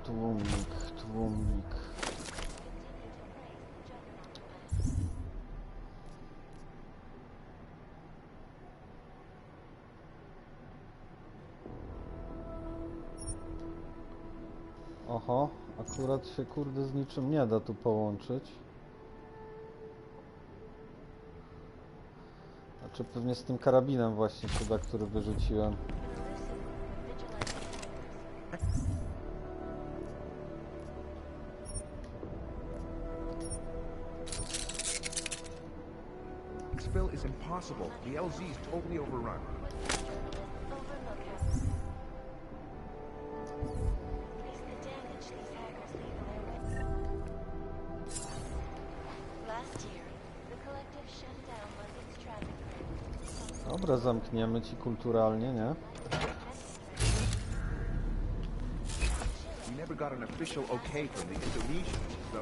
Oho, akurat się kurde z niczym nie da tu połączyć. Znaczy pewnie z tym karabinem właśnie się da, który wyrzuciłem. Exfil is impossible. The LZ is totally overrun. Dobra, zamkniemy ci kulturalnie, nie? We never got an official okay from the Indonesians, so...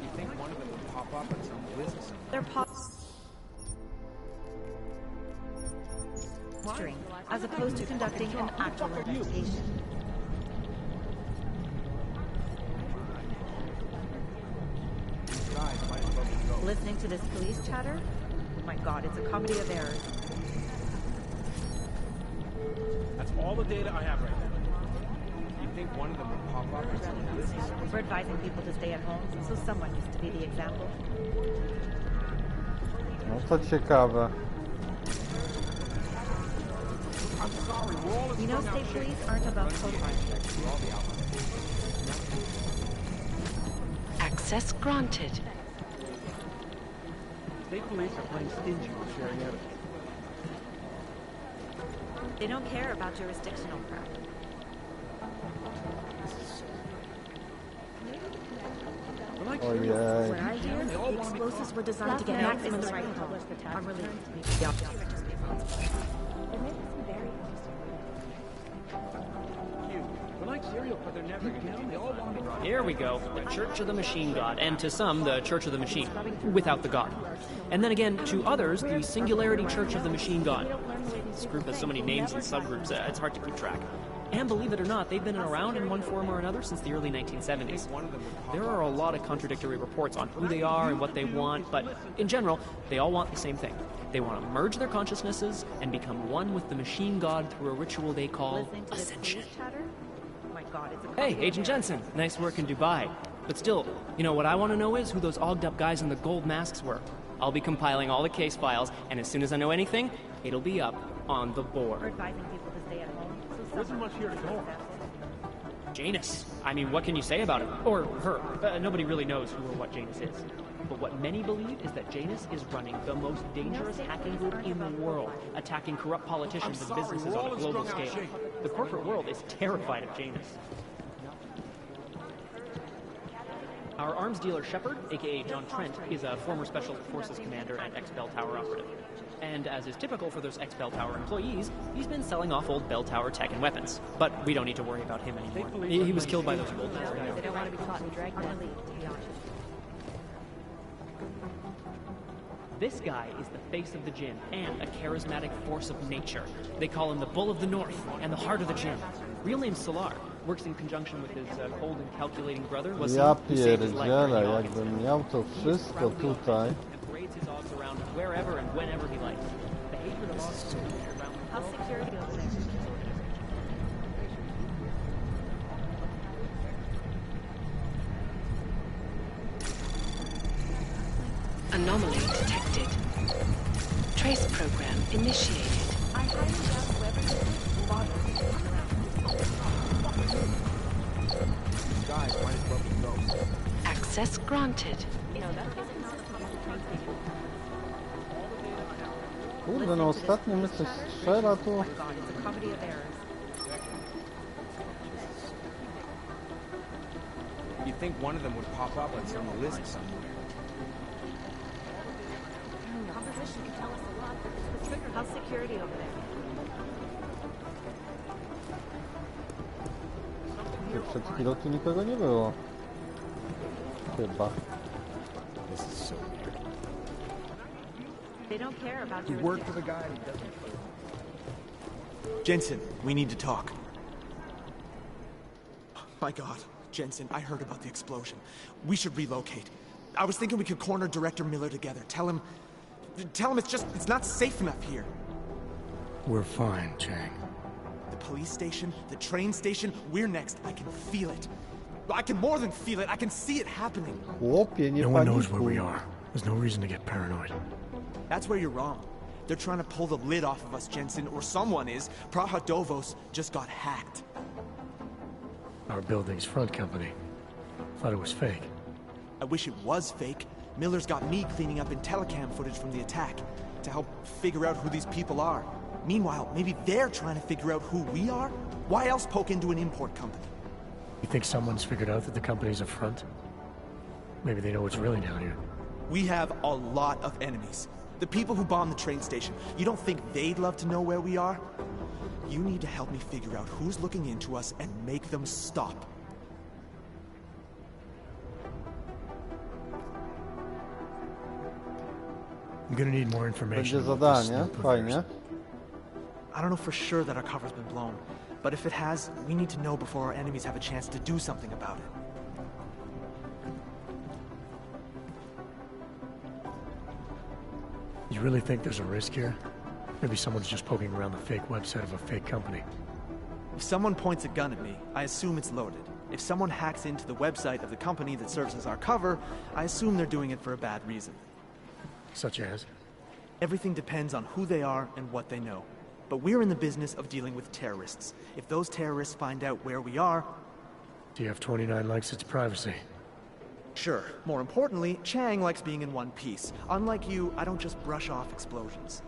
You think one of them would pop up at some business? They're posturing, as opposed to conducting an actual investigation. Listening to this police chatter? My god, it's a comedy of errors. That's all the data I have right now. You think one of them would pop up or something? We're advising people to stay at home, so someone needs to be the example. No to ciekawe. You know, state police aren't above profiling. Access granted. State police are playing stingy with sharing evidence. They don't care about jurisdictional crap. Ojej. What I hear, the explosives were designed to get maximum the right published attack. I'm relieved. Here we go. The Church of the Machine God, and to some, the Church of the Machine, without the God. And then again, to others, the Singularity Church of the Machine God. This group has so many names and subgroups, it's hard to keep track. And believe it or not, they've been around in one form or another since the early 1970s. There are a lot of contradictory reports on who they are and what they want, but in general, they all want the same thing. They want to merge their consciousnesses and become one with the Machine God through a ritual they call Ascension. Hey, Agent Jensen, nice work in Dubai. But still, you know, what I want to know is who those ogged-up guys in the gold masks were. I'll be compiling all the case files, and as soon as I know anything, it'll be up on the board. We're advising people to stay at home. There isn't much here to go on. Janus. I mean, what can you say about him? Or her. Nobody really knows who or what Janus is. But what many believe is that Janus is running the most dangerous hacking group in the world, attacking corrupt politicians and businesses on a global scale. The corporate world is terrified of Janus. Our arms dealer Shepard, aka John Trent, is a former Special Forces commander and ex-Bell Tower operative. And as is typical for those ex-Bell Tower employees, he's been selling off old Bell Tower tech and weapons. But we don't need to worry about him anymore. He was killed by those gold guys. They don't want to be caught in dragnet. This guy is the face of the gym and a charismatic force of nature. They call him the Bull of the North and the Heart of the Gym. Real name's Solar. Works in conjunction with his cold and calculating brother. Ja pierdzielę, jakbym miał to wszystko tutaj. Wherever and whenever he likes. The hatred of How's security over there? Anomaly detected. Trace program initiated. I highly doubt whoever did this bothered me. Guys, might as well be ghosts. Access granted. Kurde, no ostatnio my coś strzela tu. You'd think one of them would pop up on some list somewhere. Composition can tell us a lot, but it's the trigger. How's security over there? Przed chwilą tu nikogo nie było. Chyba. This is so weird. They don't care about You your work for the guy who doesn't. Jensen, we need to talk. My God, Jensen, I heard about the explosion. We should relocate. I was thinking we could corner Director Miller together. Tell him it's not safe enough here. We're fine, Chang. The police station, the train station, we're next. I can feel it. I can more than feel it. I can see it happening. Chłopie, nie No one knows where panikuj. we are. There's no reason to get paranoid. That's where you're wrong. They're trying to pull the lid off of us, Jensen, or someone is. Praha Dovos just got hacked. Our building's front company. Thought it was fake. I wish it was fake. Miller's got me cleaning up IntelliCam footage from the attack to help figure out who these people are. Meanwhile, maybe they're trying to figure out who we are? Why else poke into an import company? You think someone's figured out that the company's a front? Maybe they know what's really down here. We have a lot of enemies. The people who bombed the train station. You don't think they'd love to know where we are? You need to help me figure out who's looking into us and make them stop. I'm gonna need more information. Będzie about this zadanie, Snoop of fajnie. yours. I don't know for sure that our cover's been blown. But if it has, we need to know before our enemies have a chance to do something about it. You really think there's a risk here? Maybe someone's just poking around the fake website of a fake company. If someone points a gun at me, I assume it's loaded. If someone hacks into the website of the company that serves as our cover, I assume they're doing it for a bad reason. Such as? Everything depends on who they are and what they know. But we're in the business of dealing with terrorists. If those terrorists find out where we are... TF-29 likes its privacy. Sure. More importantly, Chang likes being in one piece. Unlike you, I don't just brush off explosions.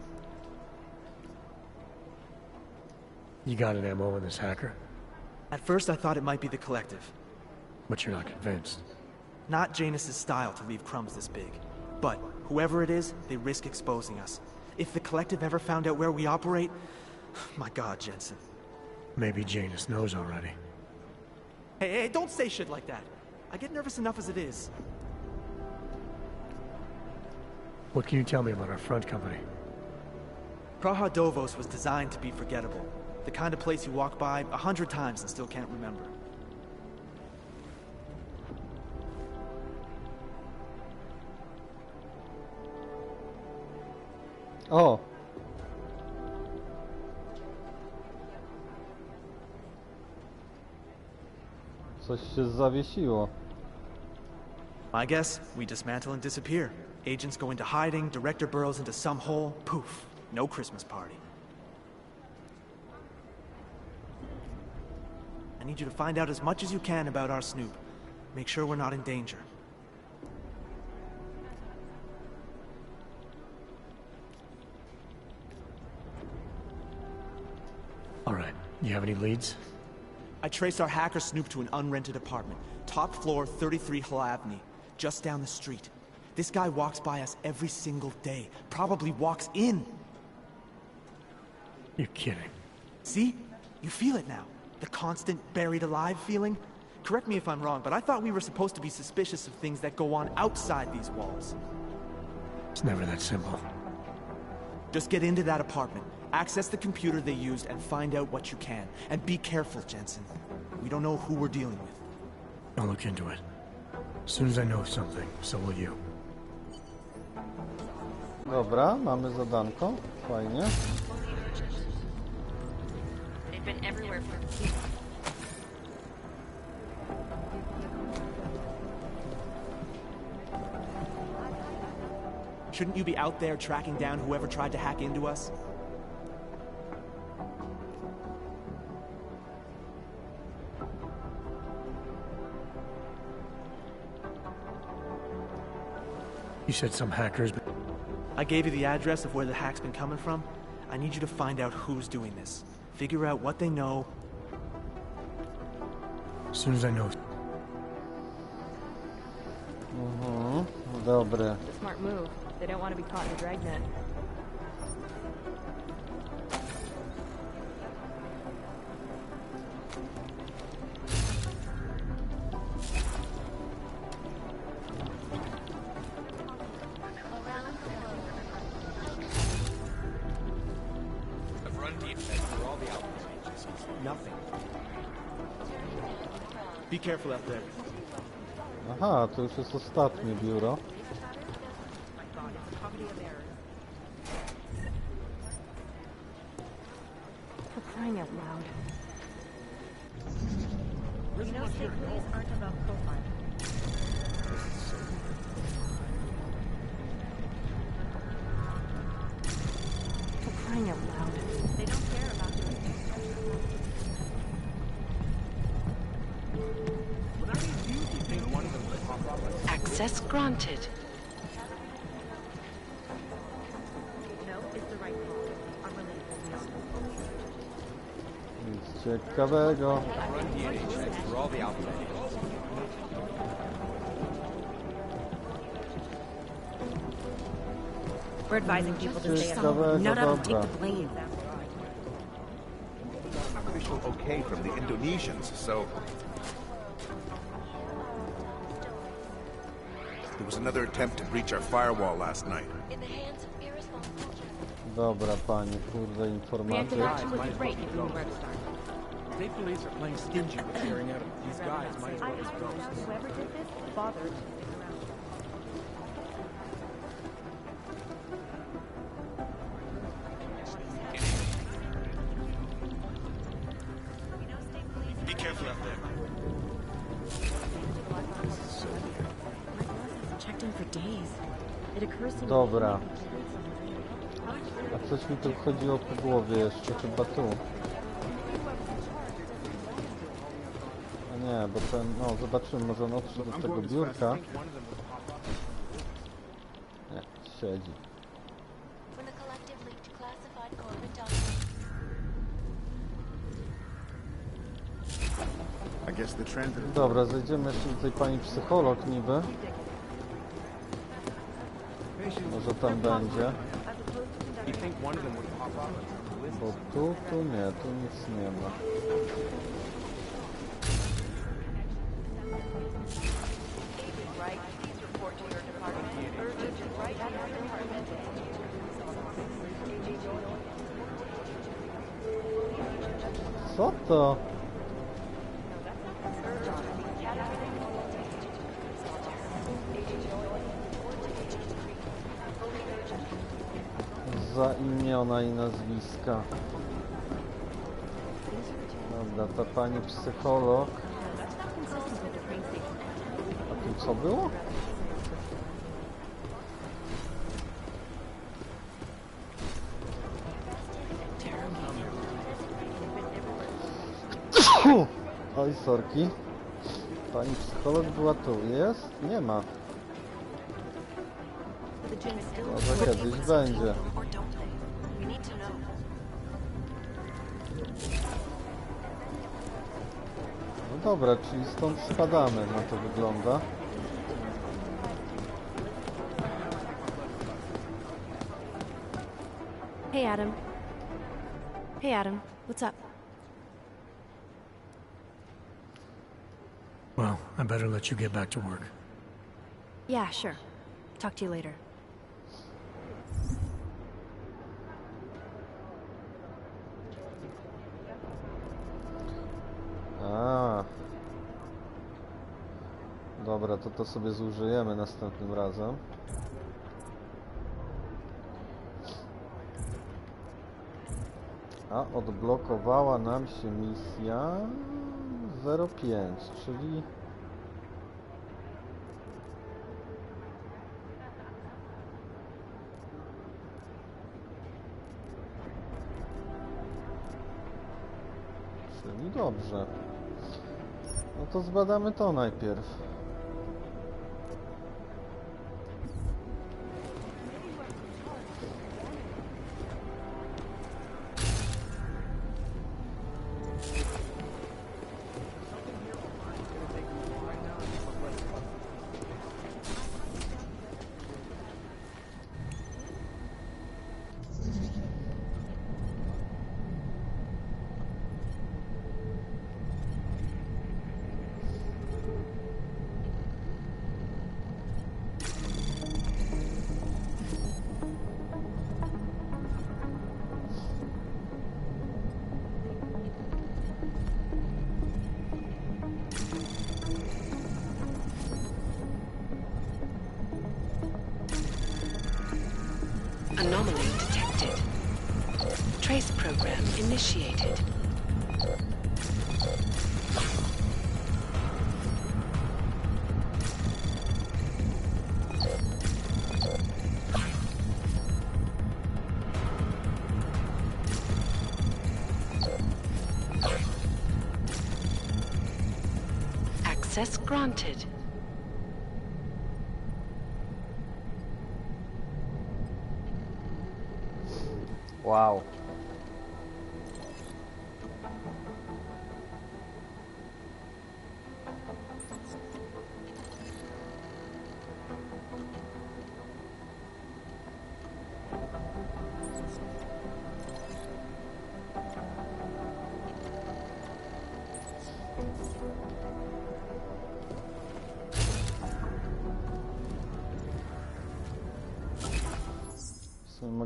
You got an MO in this hacker? At first I thought it might be the Collective. But you're not convinced? Not Janus's style to leave crumbs this big. But whoever it is, they risk exposing us. If the Collective ever found out where we operate... My God, Jensen. Maybe Janus knows already. Hey, don't say shit like that. I get nervous enough as it is. What can you tell me about our front company? Praha Dovos was designed to be forgettable. The kind of place you walk by 100 times and still can't remember. O! Coś się zawiesiło. My guess, we dismantle and disappear. Agents go into hiding, director burrows into some hole, poof, no Christmas party. I need you to find out as much as you can about our snoop. Make sure we're not in danger. All right, you have any leads? I traced our hacker snoop to an unrented apartment. Top floor, 33 Halavni, just down the street. This guy walks by us every single day. Probably walks in. You're kidding. See? You feel it now. The constant buried alive feeling? Correct me if I'm wrong, but I thought we were supposed to be suspicious of things that go on outside these walls. It's never that simple. Just get into that apartment, access the computer they used, and find out what you can. And be careful, Jensen. We don't know who we're dealing with. I'll look into it. As soon as I know something, so will you. Dobra, mamy zadanko. Fajnie. They've been everywhere for Shouldn't you be out there tracking down whoever tried to hack into us? You said some hackers... I gave you the address of where the hack's been coming from. I need you to find out who's doing this. Figure out what they know. As soon as I know... Dobre. It's a smart move. They don't want to be caught in a dragnet. I've run deep for all the outpost agencies. Nothing. Be careful out there. Aha, to już jest ostatnie biuro. For crying out loud. You know, state police aren't above profiling. For crying out loud. They don't care about you. Access granted. No, it's the right call. I'm relieved. Nic ciekawego. Run DNA checks for all the outpost agencies. We're advising people to stay at home. Ciekawego, None of them dobra. take the blame. Official okay from the Indonesians, so... There was another attempt to breach our firewall last night. In the hands of irresponsible journalists. Dobra, panie, kurde, informatyk. State police are playing stingy with clearing out. These guys might as well be ghosts. Whoever did this bothered. Be careful out there. Checked in for days. It occurs to me. Dobra. A coś mi tu chodziło po głowie jeszcze, chyba tu. A nie, bo ten, no zobaczymy, może on odszedł do tego biurka. Nie, siedzi. Dobra, zejdziemy jeszcze do tej pani psycholog niby. Może tam będzie. Bo tu nie, tu nic nie ma. Co to? Za imiona i nazwiska. Dobra, ta pani psycholog. A tu co było? Oj, sorki. Pani psycholog była tu. Jest? Nie ma. Może kiedyś będzie. No dobra, czyli stąd spadamy, na to wygląda. Hey, Adam. Hey, Adam. What's up? Well, I better let you get back to work. Yeah, sure. Talk to you later. A. Dobra, to sobie zużyjemy następnym razem. A odblokowała nam się misja 05, czyli dobrze. No to zbadamy to najpierw. Anomaly detected. Trace program initiated. Access granted. Wow.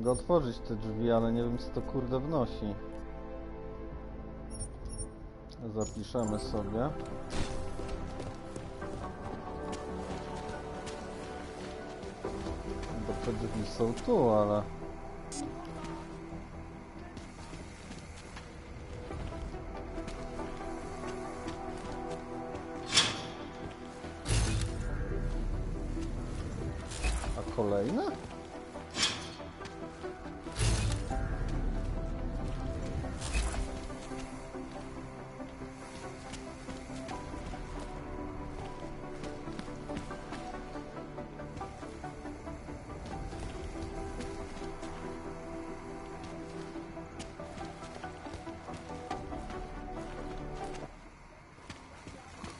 Mogę otworzyć te drzwi, ale nie wiem, co to kurde wnosi. Zapiszemy sobie. Bo te drzwi są tu, ale... A kolejne?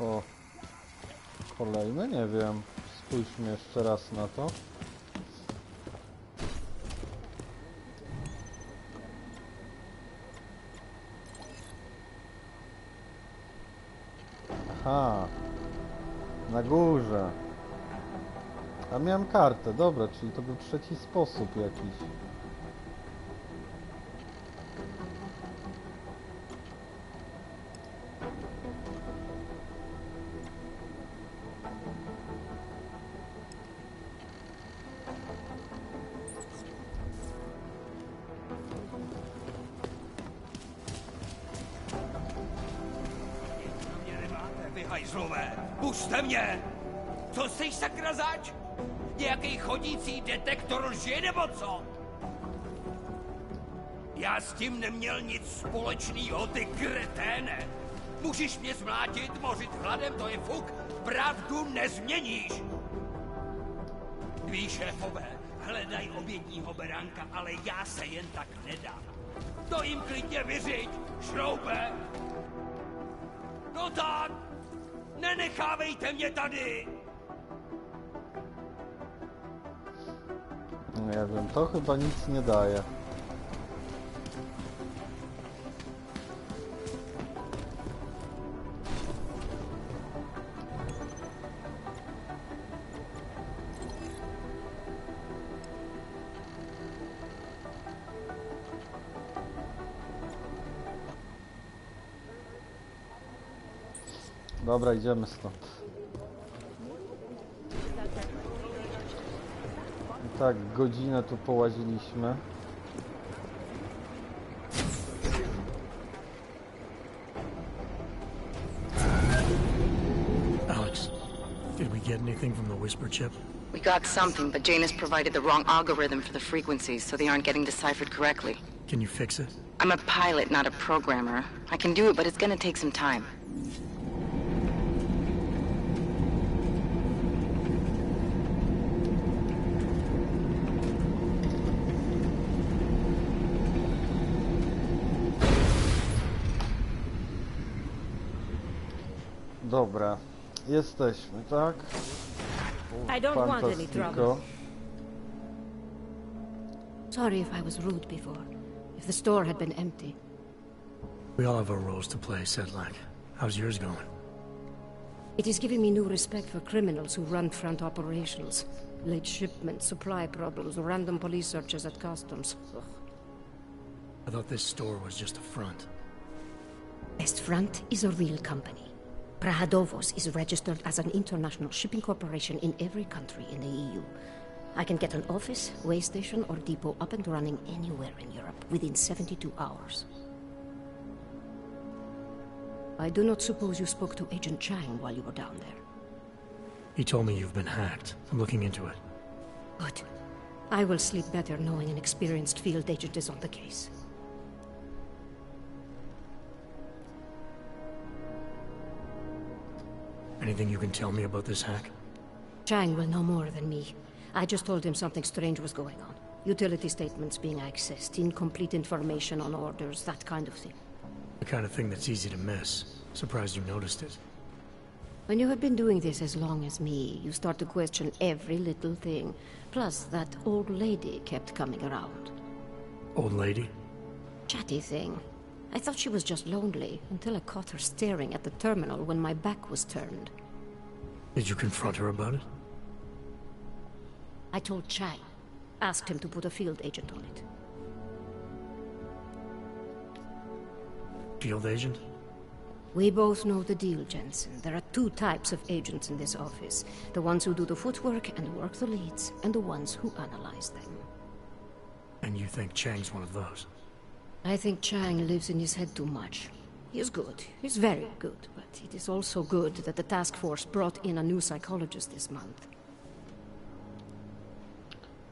O, kolejne? Nie wiem. Spójrzmy jeszcze raz na to. Aha, na górze. A miałem kartę, dobra, czyli to był trzeci sposób jakiś. Hajzlové, pušte mě! Co jsi sakra zač? Nějaký chodící detektor lži nebo co? Já s tím neměl nic společného, ty kreténe! Můžeš mě zmlátit, mořit hladem, to je fuk, pravdu nezměníš! Tví šéfové hledají obětního beránka, ale já se jen tak nedám. To jim klidně vyřiď, šroube! No tak! Nenechávejte mě tady! Nie wiem, to chyba nic nie daje. Dobra, idziemy stąd. I tak, godzinę tu połaziliśmy. Alex, did we get anything from the Whisper chip? We got something, but Janus provided the wrong algorithm for the frequencies, so they aren't getting deciphered correctly. Can you fix it? I'm a pilot, not a programmer. I can do it, but it's gonna take some time. Dobra, jesteśmy, tak? I don't want any trouble. Fantastico. Sorry if I was rude before. If the store had been empty. We all have our roles to play, Sedlak. How's yours going? It is giving me new respect for criminals who run front operations. Late shipments, supply problems, random police searches at customs. Ugh. I thought this store was just a front. Best Front is a real company. Prahadovos is registered as an international shipping corporation in every country in the EU. I can get an office, way station, or depot up and running anywhere in Europe within 72 hours. I do not suppose you spoke to Agent Chang while you were down there. He told me you've been hacked. I'm looking into it. Good. I will sleep better knowing an experienced field agent is on the case. Anything you can tell me about this hack? Chang will know more than me. I just told him something strange was going on. Utility statements being accessed, incomplete information on orders, that kind of thing. The kind of thing that's easy to miss. Surprised you noticed it. When you have been doing this as long as me, you start to question every little thing. Plus, that old lady kept coming around. Old lady? Chatty thing. I thought she was just lonely, until I caught her staring at the terminal when my back was turned. Did you confront her about it? I told Chang. Asked him to put a field agent on it. Field agent? We both know the deal, Jensen. There are two types of agents in this office. The ones who do the footwork and work the leads, and the ones who analyze them. And you think Chang's one of those? I think Chang lives in his head too much. He's good. He's very good. But it is also good that the task force brought in a new psychologist this month.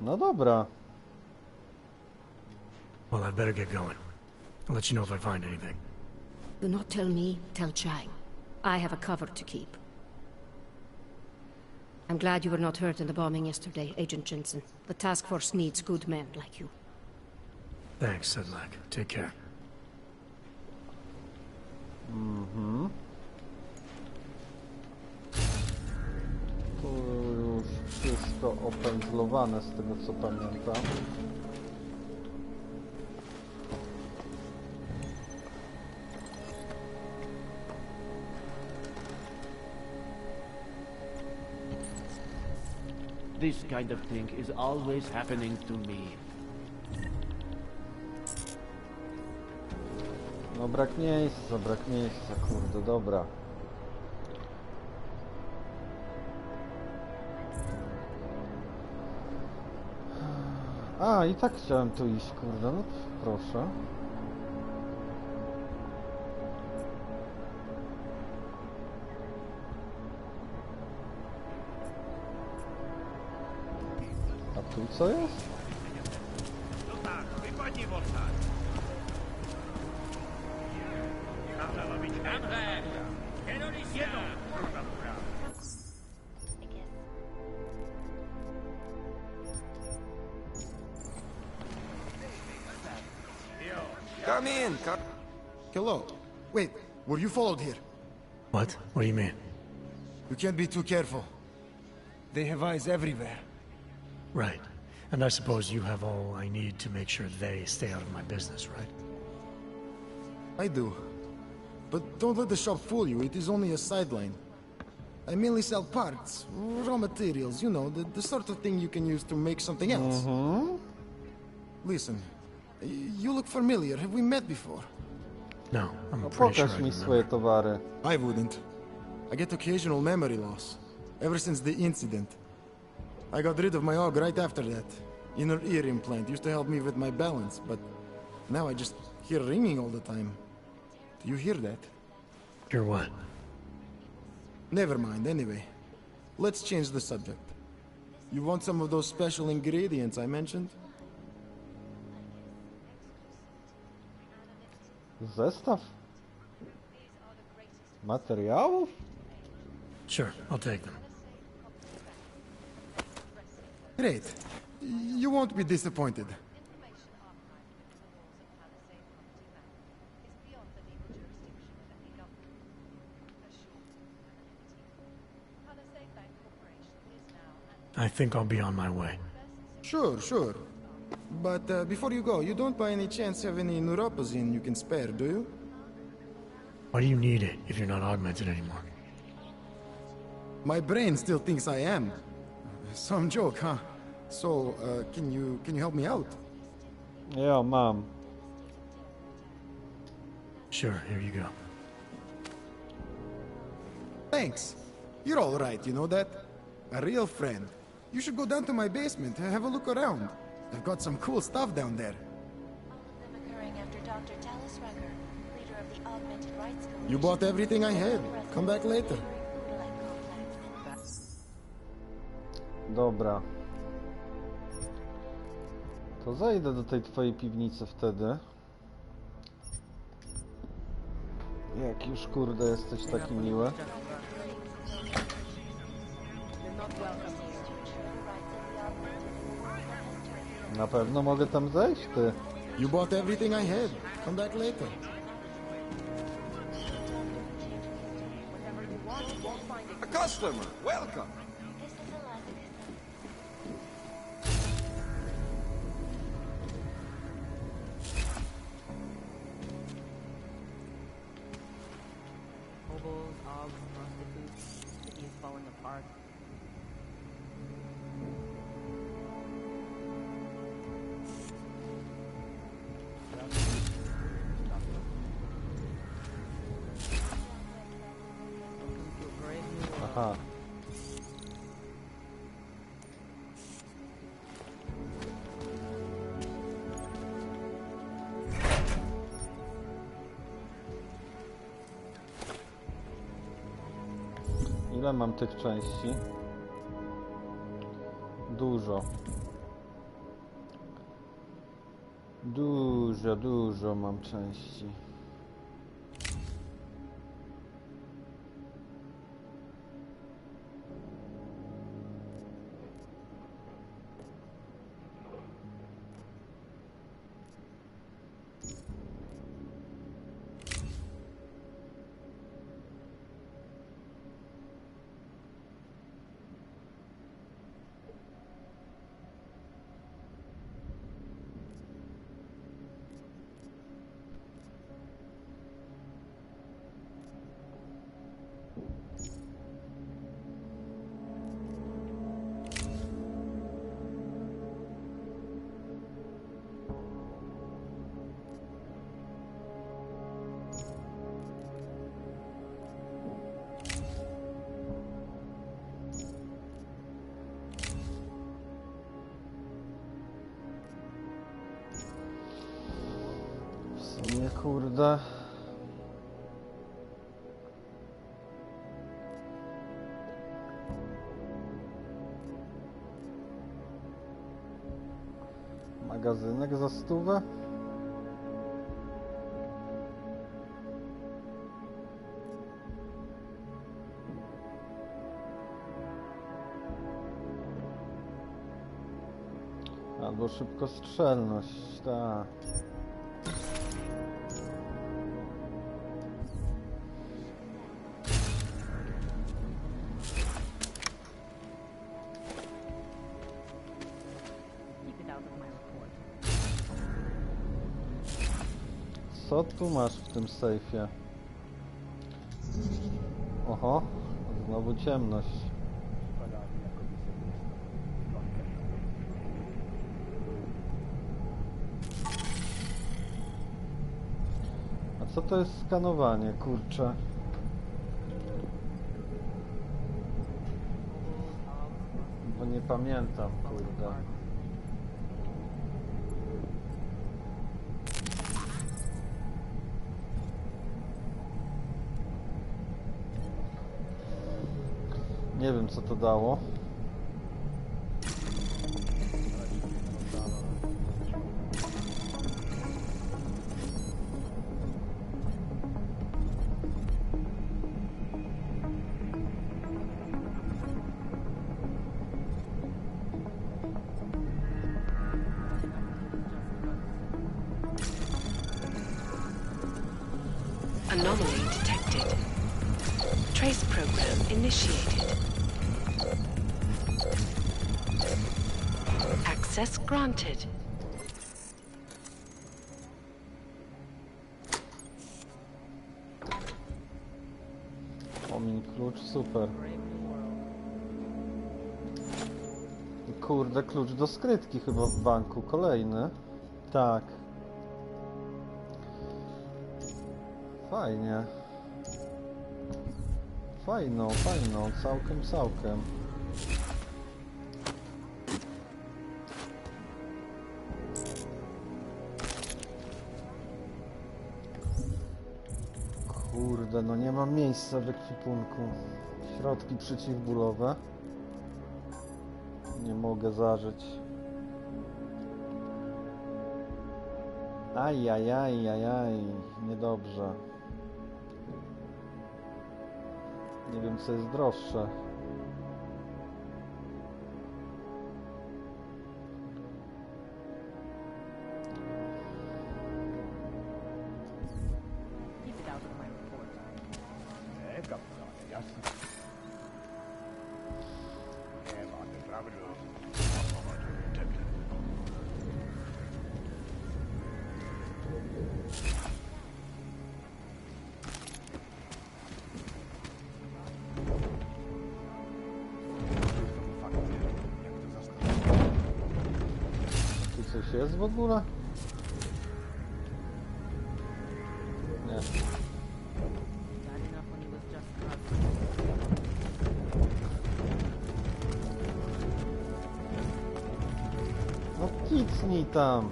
No dobra. Well, I'd better get going. I'll let you know if I find anything. Do not tell me, tell Chang. I have a cover to keep. I'm glad you were not hurt in the bombing yesterday, Agent Jensen. The task force needs good men like you. Thanks, Sedlak. Take care. Mhm. Tu już wszystko opędzlowane z tego co pamiętam. This kind of thing is always happening to me. No brak miejsca, kurde, dobra. A, i tak chciałem tu iść, kurde, no proszę. A tu co jest? No tak, wypadnij w oczach. Tam ma być Hamlet! Terrorysta! Come in, Hello. Wait, were you followed here? What? What do you mean? You can't be too careful. They have eyes everywhere. Right. And I suppose you have all I need to make sure they stay out of my business, right? I do. But don't let the shop fool you, it is only a sideline. I mainly sell parts, raw materials, you know, the sort of thing you can use to make something else. Listen, you look familiar. Have we met before? No, I'm No pretty sure pokaż I mi remember. swoje towary. I wouldn't. I get occasional memory loss, ever since the incident. I got rid of my og right after that. Inner ear implant used to help me with my balance, but now I just hear ringing all the time. Do you hear that? Hear what? Never mind, anyway. Let's change the subject. You want some of those special ingredients I mentioned? Zestaw materiałów? Sure, I'll take them. Great. You won't be disappointed. I think I'll be on my way. Sure. But before you go, you don't by any chance have any neuropozine you can spare, do you? Why do you need it if you're not augmented anymore? My brain still thinks I am. Some joke, huh? So, can you help me out? Ja mam. Sure, here you go. Thanks. You're all right, you know that? A real friend. You should go down to my basement and have a look around. I've got some cool stuff down there. Occurring after Dr. Tallis Rucker, leader of the Augmented Rights Coalition. You bought everything I had. Come back later. Dobra. To zajdę do tej twojej piwnicy wtedy. Jak już kurde jesteś taki miły. Na pewno mogę tam zejść, ty. You bought everything I had. Come back later. A customer, welcome. Hobos, hogs, prostitutes. City is falling apart. Aha. Ile mam tych części? Dużo. Dużo mam części. Nie, kurde. Magazynek za 100? Albo szybkostrzelność, tak. Co tu masz w tym sejfie? Oho, znowu ciemność. A co to jest skanowanie, kurczę? Bo nie pamiętam, kurde. Nie wiem, co to dało. Anomaly detected. Trace program initiated. Access granted. Omin klucz, super. Kurde, klucz do skrytki chyba w banku, kolejny. Tak. Fajnie. Fajno, całkiem. Kurde, no nie mam miejsca w ekwipunku. Środki przeciwbólowe. Nie mogę zażyć. Ajajaj, niedobrze. Nie wiem, co jest droższe. Coś jest w ogóle? Nie. kicnij tam.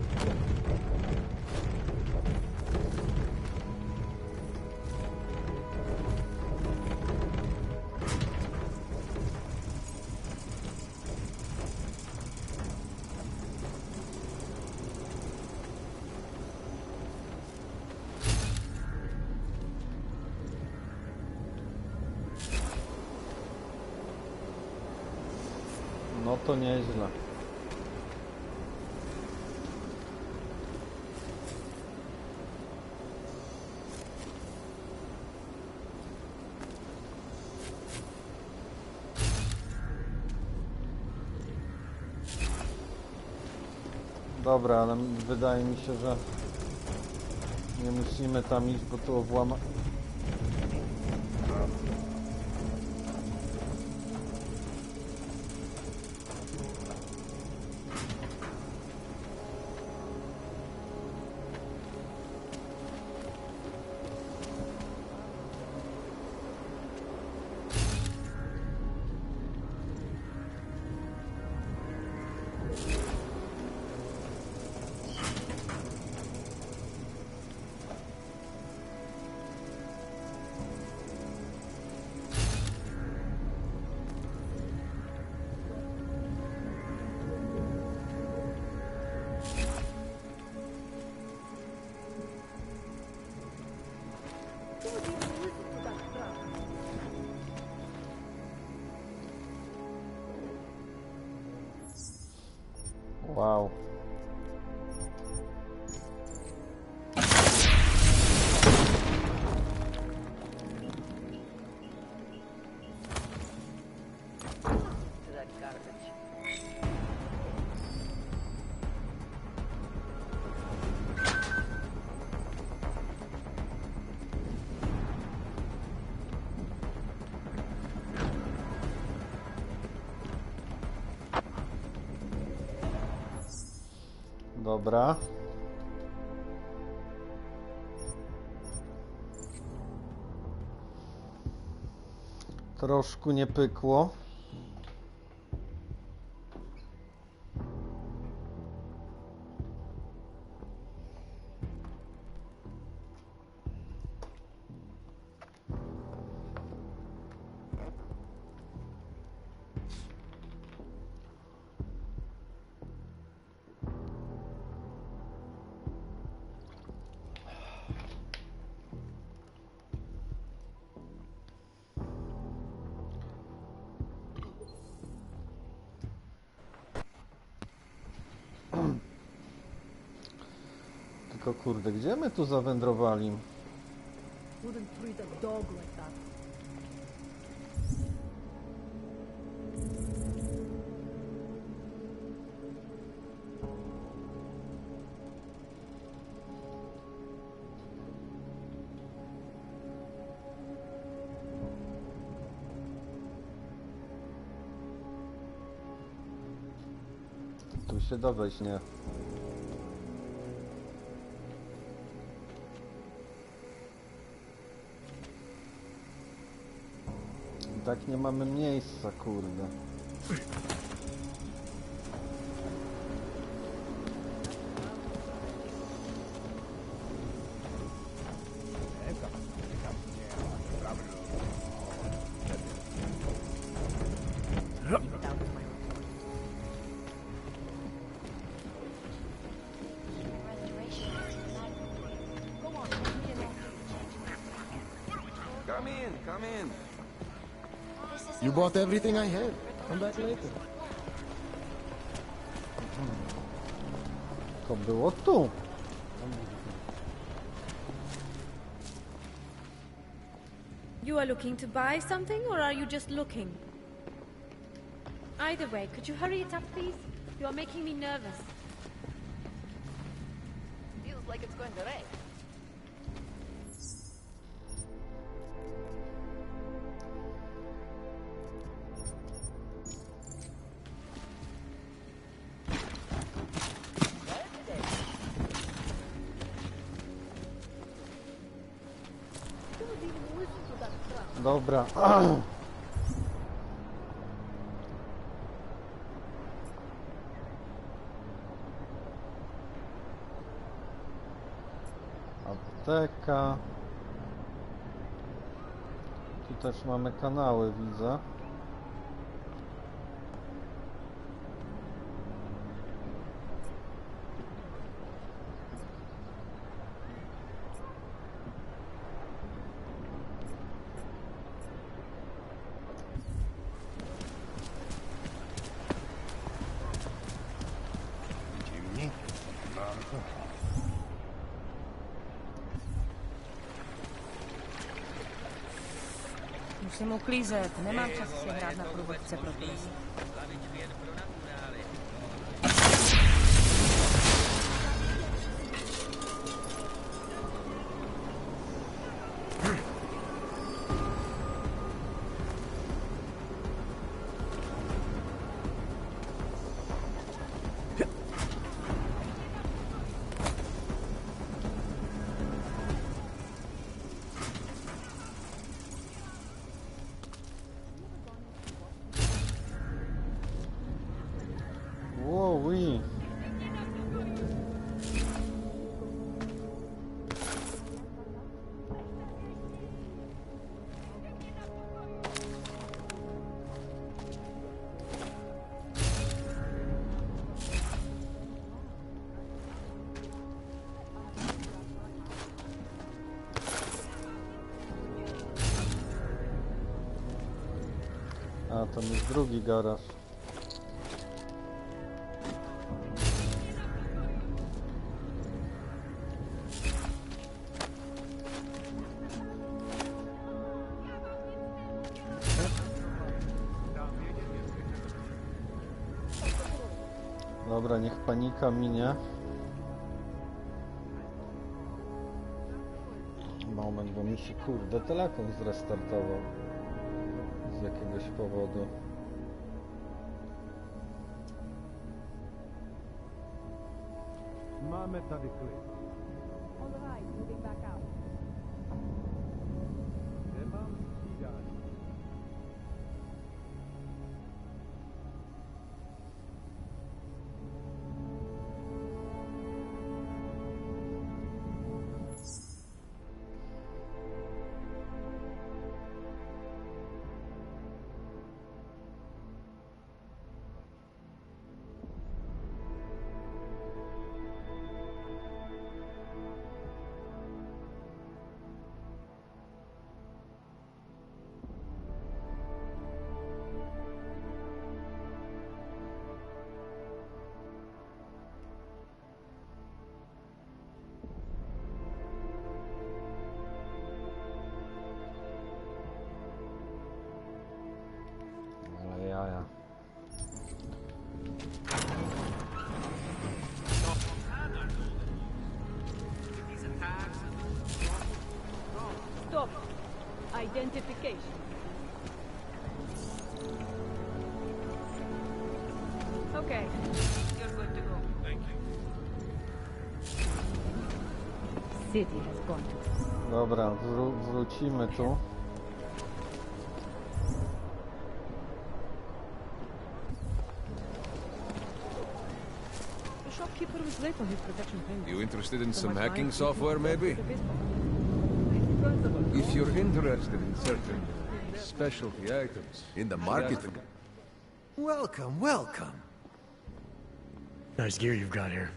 No to nieźle. Dobra, ale wydaje mi się, że nie musimy tam iść, bo tu włama... Wow. Dobra. Troszkę nie pykło. Tylko kurde, gdzie my tu zawędrowali? Wouldn't treat a dog like that. Tu się da wejść, nie? Tak nie mamy miejsca, kurde. Come in. You bought everything I had. Come back later. To było tu. You are looking to buy something, or are you just looking? Either way, could you hurry it up, please? You are making me nervous. Feels like it's going to rain. Dobra. biblioteka. Tu też mamy kanały, widzę. Už jsem uklízet, nemám čas si hrát na průvodce pro plys. A, tam jest drugi garaż. Dobra, niech panika minie. Moment, bo mi się kurde telefon zrestartował. Z jakiegoś powodu. Mamy tady klid. On the right, moving back out. Nemám střídání. Jaja. Stop. Identification. Okay. You're good to go. Thank you. City has gone to. Dobra, wrócimy tu. You interested in some hacking software, maybe? If you're interested in certain specialty items... In the market? Welcome, welcome. Nice gear you've got here.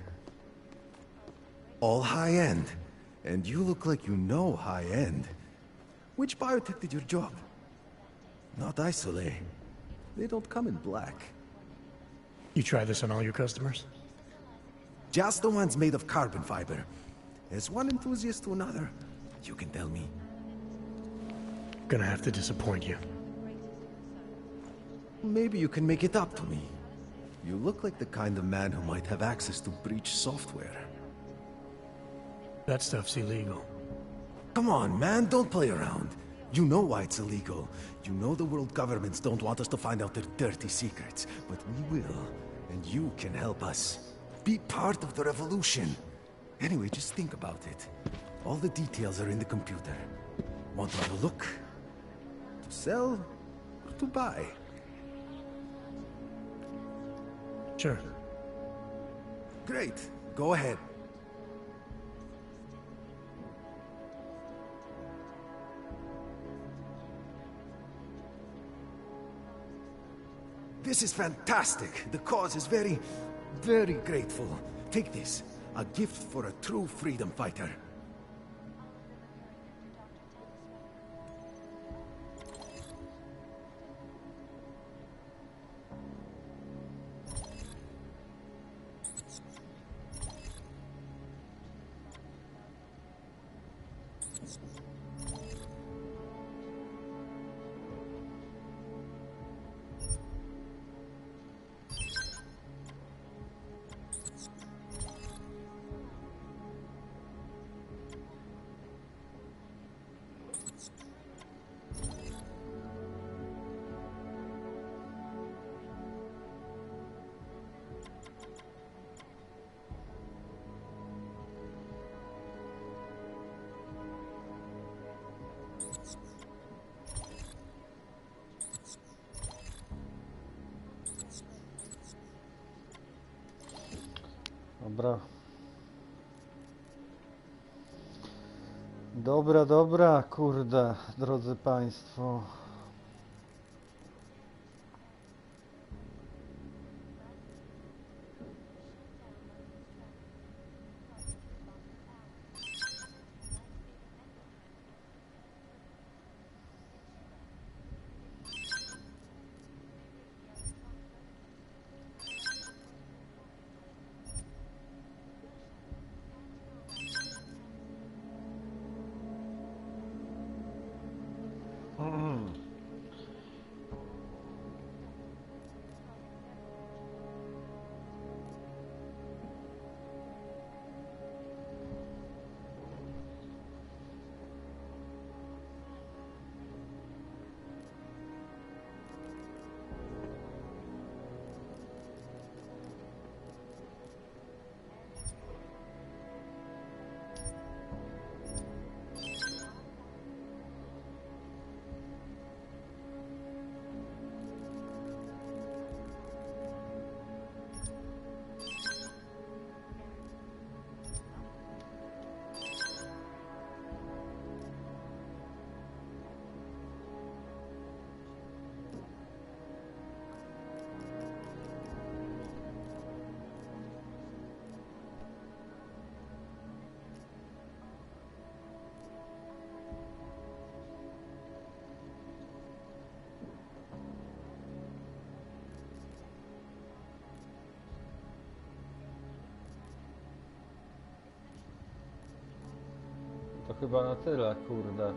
All high-end. And you look like you know high-end. Which biotech did your job? Not Isolate. They don't come in black. You try this on all your customers? Just the ones made of carbon fiber. As one enthusiast to another, you can tell me. Gonna have to disappoint you. Maybe you can make it up to me. You look like the kind of man who might have access to breach software. That stuff's illegal. Come on, man, don't play around. You know why it's illegal. You know the world governments don't want us to find out their dirty secrets. But we will, and you can help us. Be part of the revolution. Anyway, just think about it. All the details are in the computer. Want to have a look? To sell or to buy? Sure. Great. Go ahead. This is fantastic. The cause is very, very grateful. Take this. A gift for a true freedom fighter. Dobra. Dobra, dobra, kurde, drodzy Państwo. To chyba na tyle, kurde.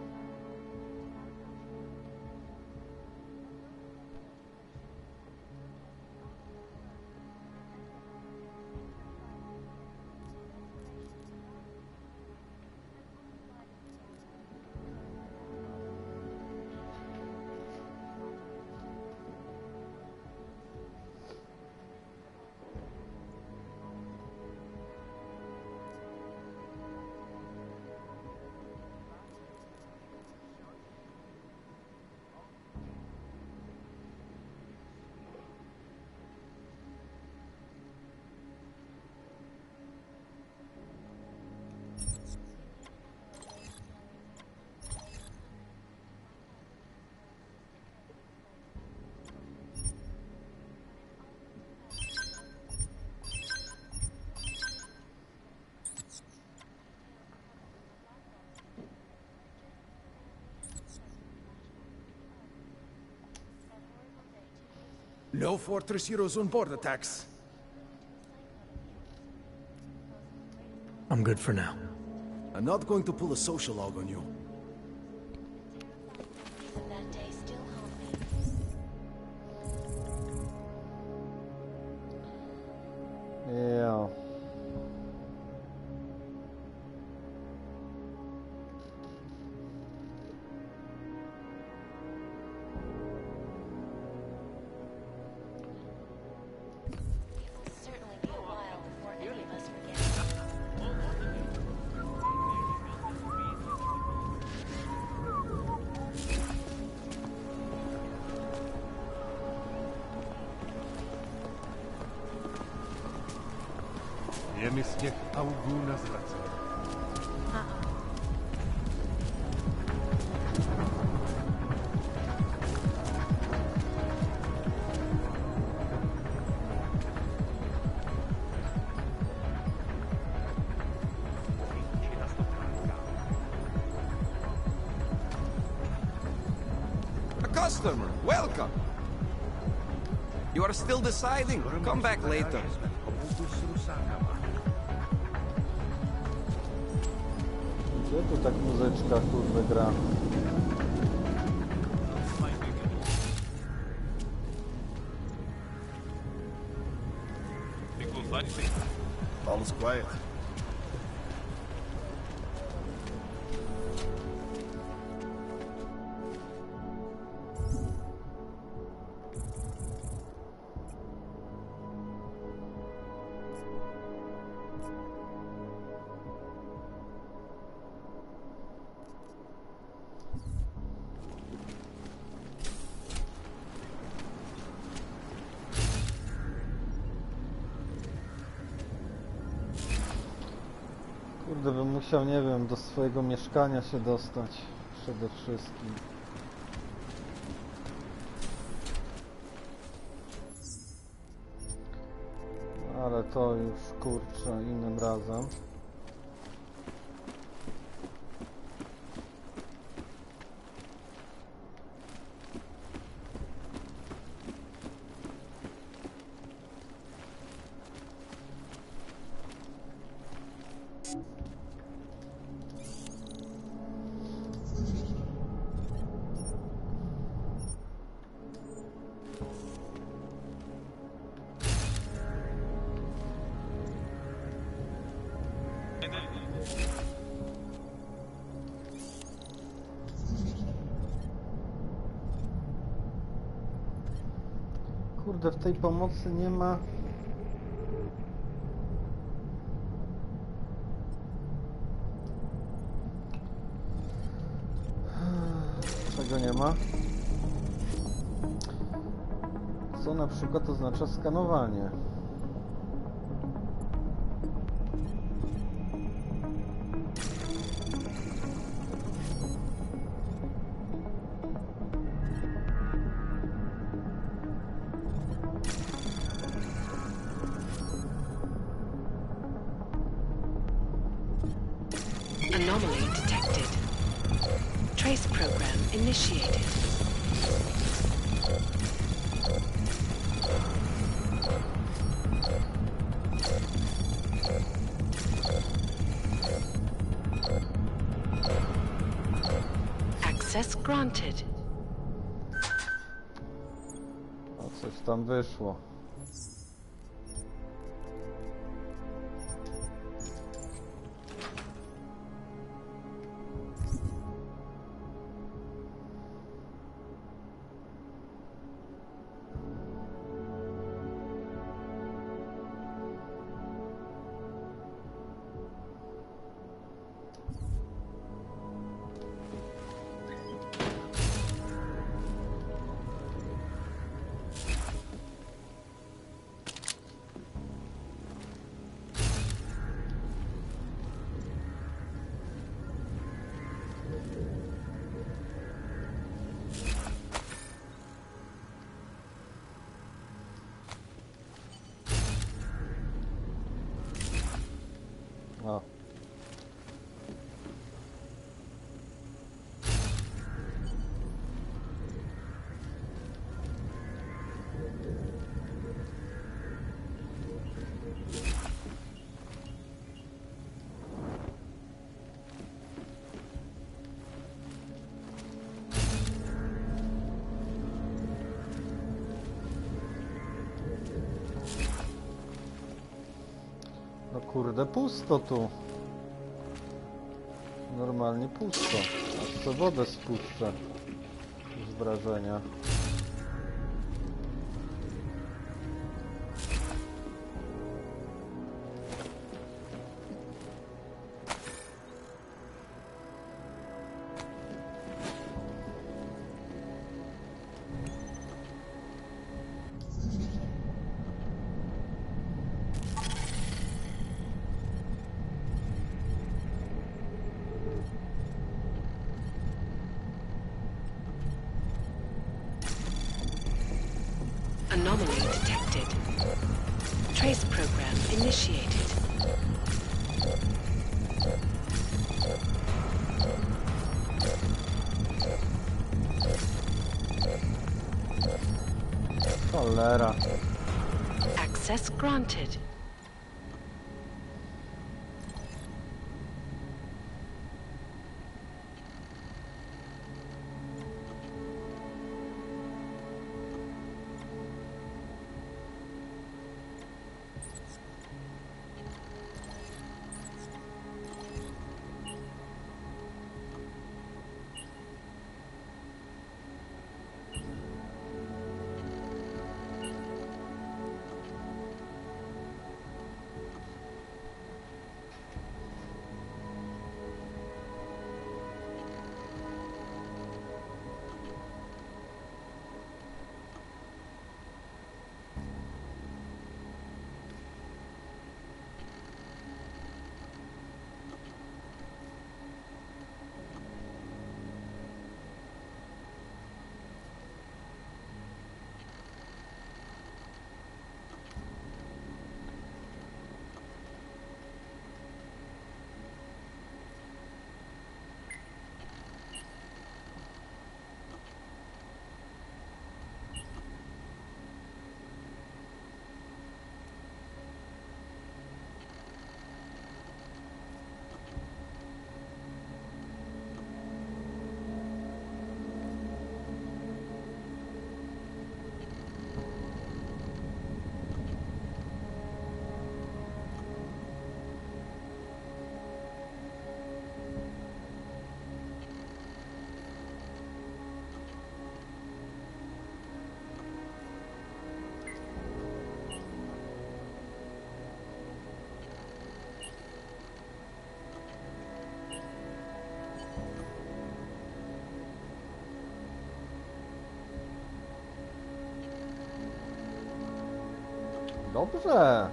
No Fortress Heroes on board attacks. I'm good for now. I'm not going to pull a social log on you. Isn't that day still homely? Yeah. Certainly be a while before any of us forget. Wiemy z niech Augu nas wraca. customer. Welcome. You are still deciding? Come back later. Gdzie tu tak muzyczka, kurde, gra? All is quiet. Kurde, bym musiał, nie wiem, do swojego mieszkania się dostać przede wszystkim. Ale to już, kurczę, innym razem. Kurde, w tej pomocy nie ma... Czego nie ma? Co na przykład oznacza skanowanie? Anomaly detected. Trace program initiated. Access granted. O, coś tam wyszło. O. No kurde, pusto tu. Normalnie pusto. Aż co wodę spuszczę. Z wrażenia. Anomaly detected. Trace program initiated. Cholera. Access granted. Dobrze.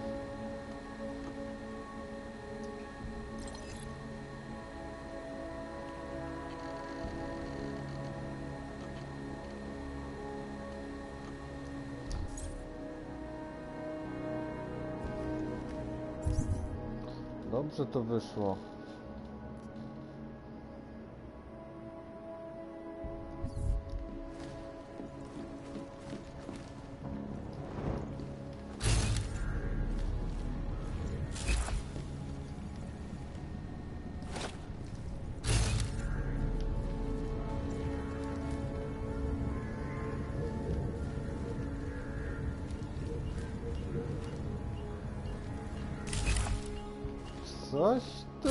Dobrze to wyszło. Coś tu...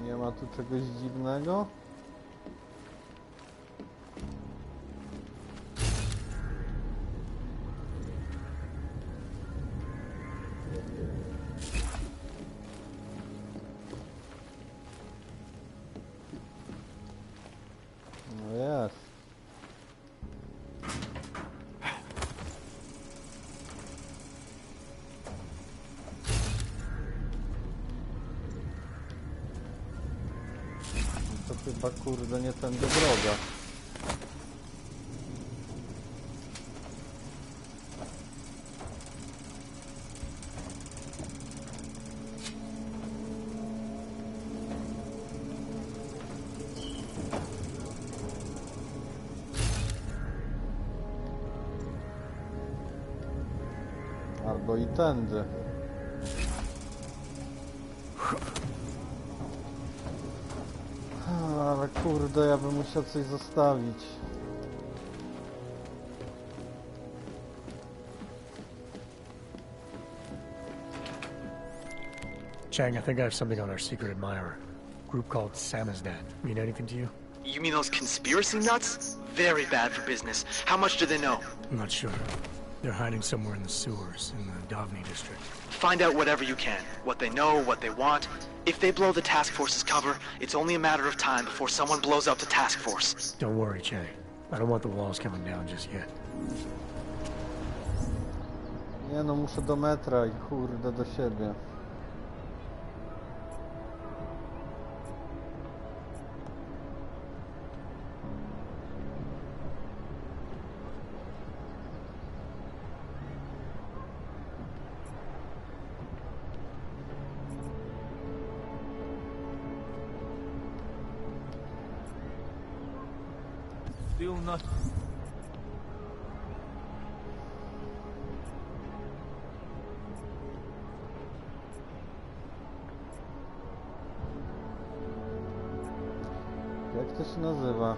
Nie ma tu czegoś dziwnego? Chyba kurde nie tędy droga. Albo i tędy. Ale kurde, ja bym musiał coś zostawić. Chang, I think I have something on our secret admirer. Group called Samizdat. Mean anything to you? You mean those conspiracy nuts? Very bad for business. How much do they know? I'm not sure. They're hiding somewhere in the sewers in the Dovni district. Find out whatever you can. What they know, what they want. If they blow the task force's cover, it's only a matter of time before someone blows up the task force. Don't worry, Chang. I don't want the walls coming down just yet. Nie no, muszę do metra i kurde do siebie. Still not. Jak to się nazywa?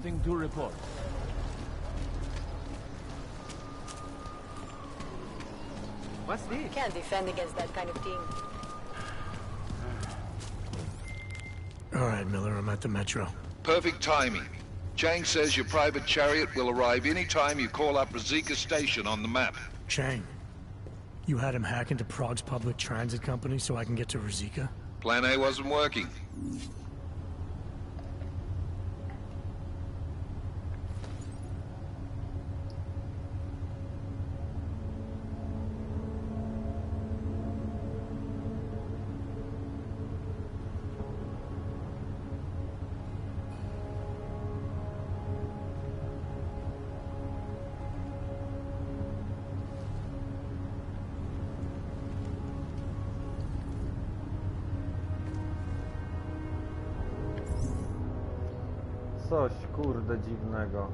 Thing to report. What's this? Can't defend against that kind of thing. All right, Miller, I'm at the Metro. Perfect timing. Chang says your private chariot will arrive any time you call up Rozika Station on the map. Chang, you had him hack into Prague's public transit company so I can get to Rozika? Plan A wasn't working. Coś, kurde, dziwnego.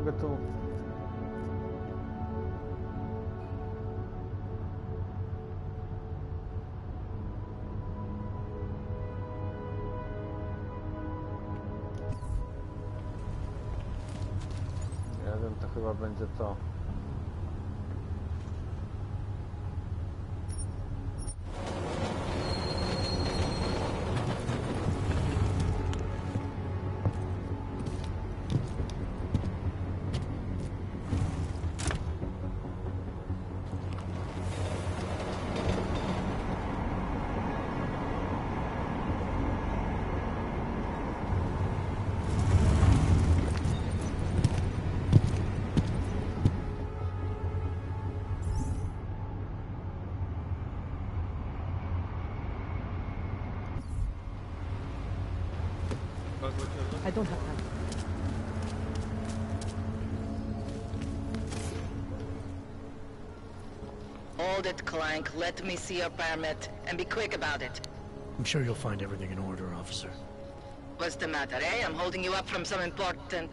mogę tu... Ja wiem, to chyba będzie to. I don't have time. Hold it, Clank. Let me see your permit, and be quick about it. I'm sure you'll find everything in order, officer. What's the matter, eh? I'm holding you up from some important,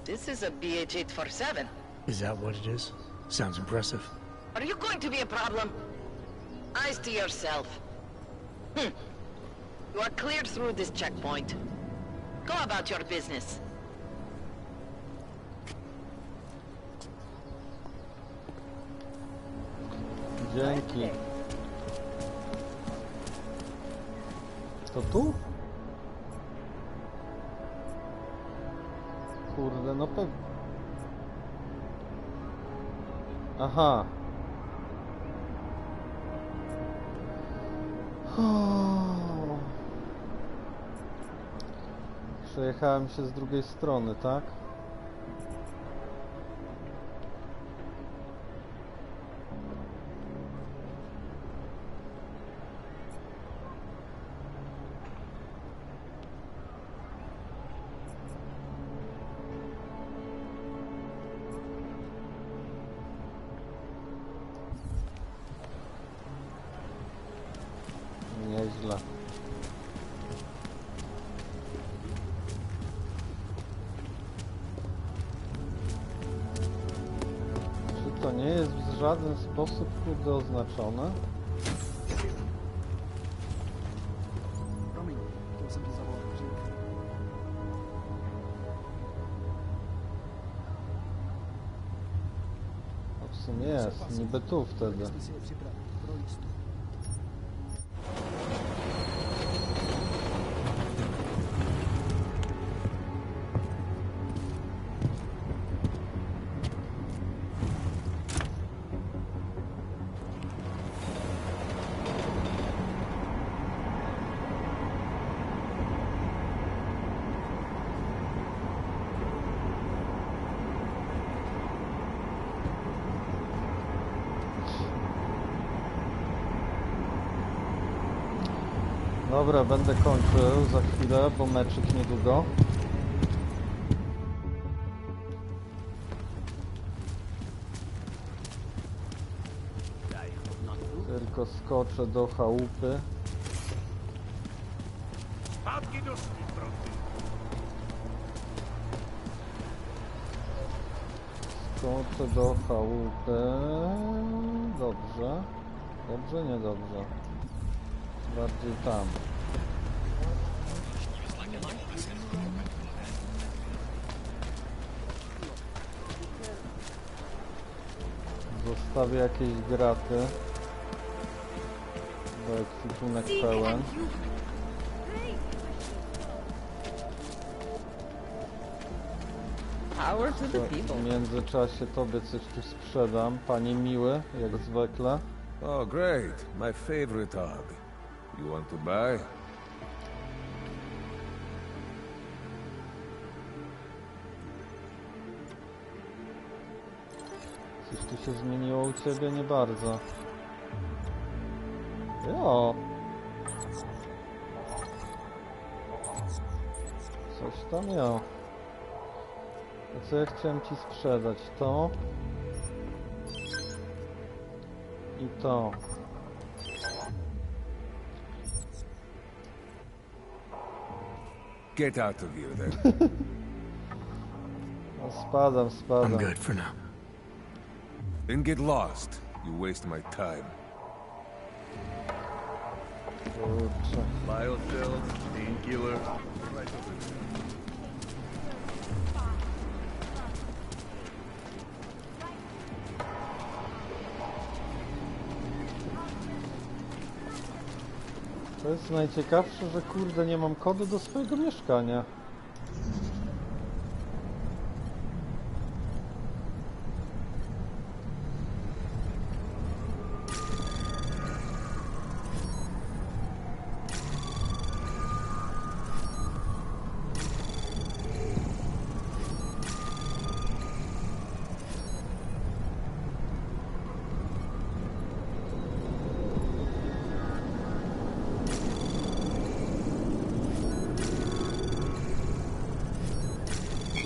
This is a BH-847. Is that what it is? Sounds impressive. Are you going to be a problem? Eyes to yourself. You are cleared through this checkpoint. Go about your business. Dzięki. To tu? Kurde, no pewnie. Aha. Przejechałem się z drugiej strony, tak? nieźle. Czy to nie jest w żaden sposób kurde oznaczone? No w sumie jest, niby tu wtedy. Dobra, będę kończył za chwilę, bo meczyk niedługo. Tylko skoczę do chałupy. Skoczę do chałupy. Dobrze. Dobrze, niedobrze. Bardziej tam. Zostawię jakieś graty. Bo ekwipunek pełen. W międzyczasie tobie coś tu sprzedam, panie miły, jak zwykle. Oh, great. My favorite hog. You want to buy? Coś tu się zmieniło u ciebie? Nie bardzo. Jo. Coś tam jo. A co ja chciałem ci sprzedać? To i to. Get out of here, then. No, spadam. I'm good for now. Then get lost. You waste my time. Kurczę. Biocells, painkiller. Right over there. To jest najciekawsze, że kurde nie mam kodu do swojego mieszkania.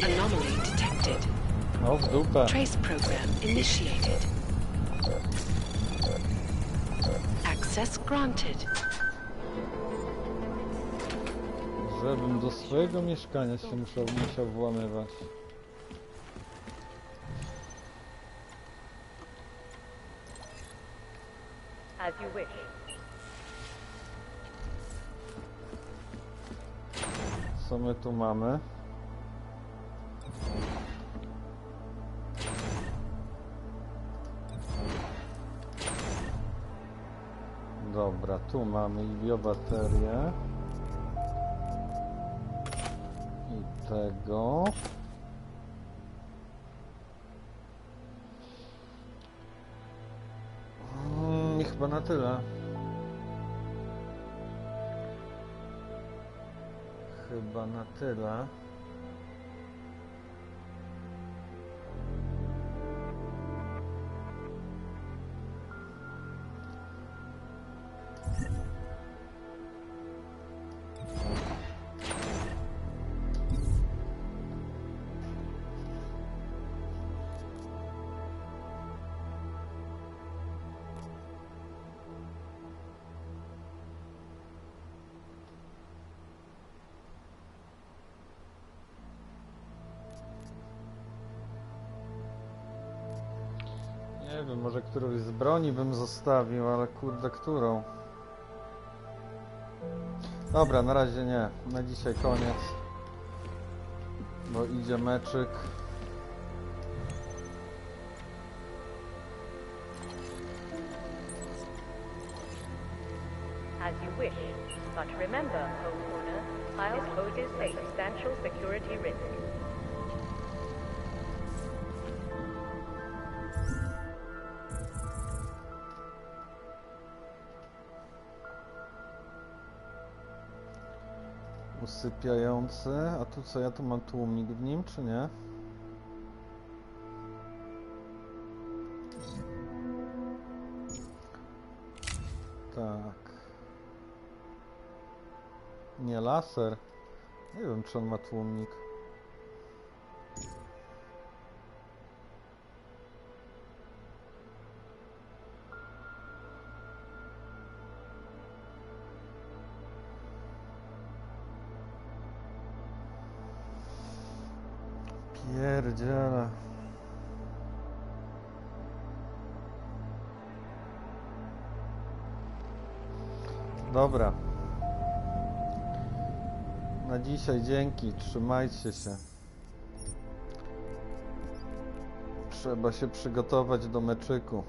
Anomaly detected. O, w dupę. Trace program initiated. Access granted. Żebym do swojego mieszkania się musiał włamywać. As you wish. Co my tu mamy? Dobra, tu mamy biobaterię. I tego. I chyba na tyle. Chyba na tyle. Nie wiem, może którąś z broni bym zostawił, ale kurde, którą? Dobra, na razie nie. Na dzisiaj koniec. Bo idzie meczyk. As you wish, but remember, homeowner, Isles poses a substantial security risk. Usypiający. A tu co, ja tu mam tłumnik w nim, czy nie? Tak. Nie, laser. Nie wiem, czy on ma tłumnik. Pierdziele. Dobra. Na dzisiaj dzięki, trzymajcie się. Trzeba się przygotować do meczyku.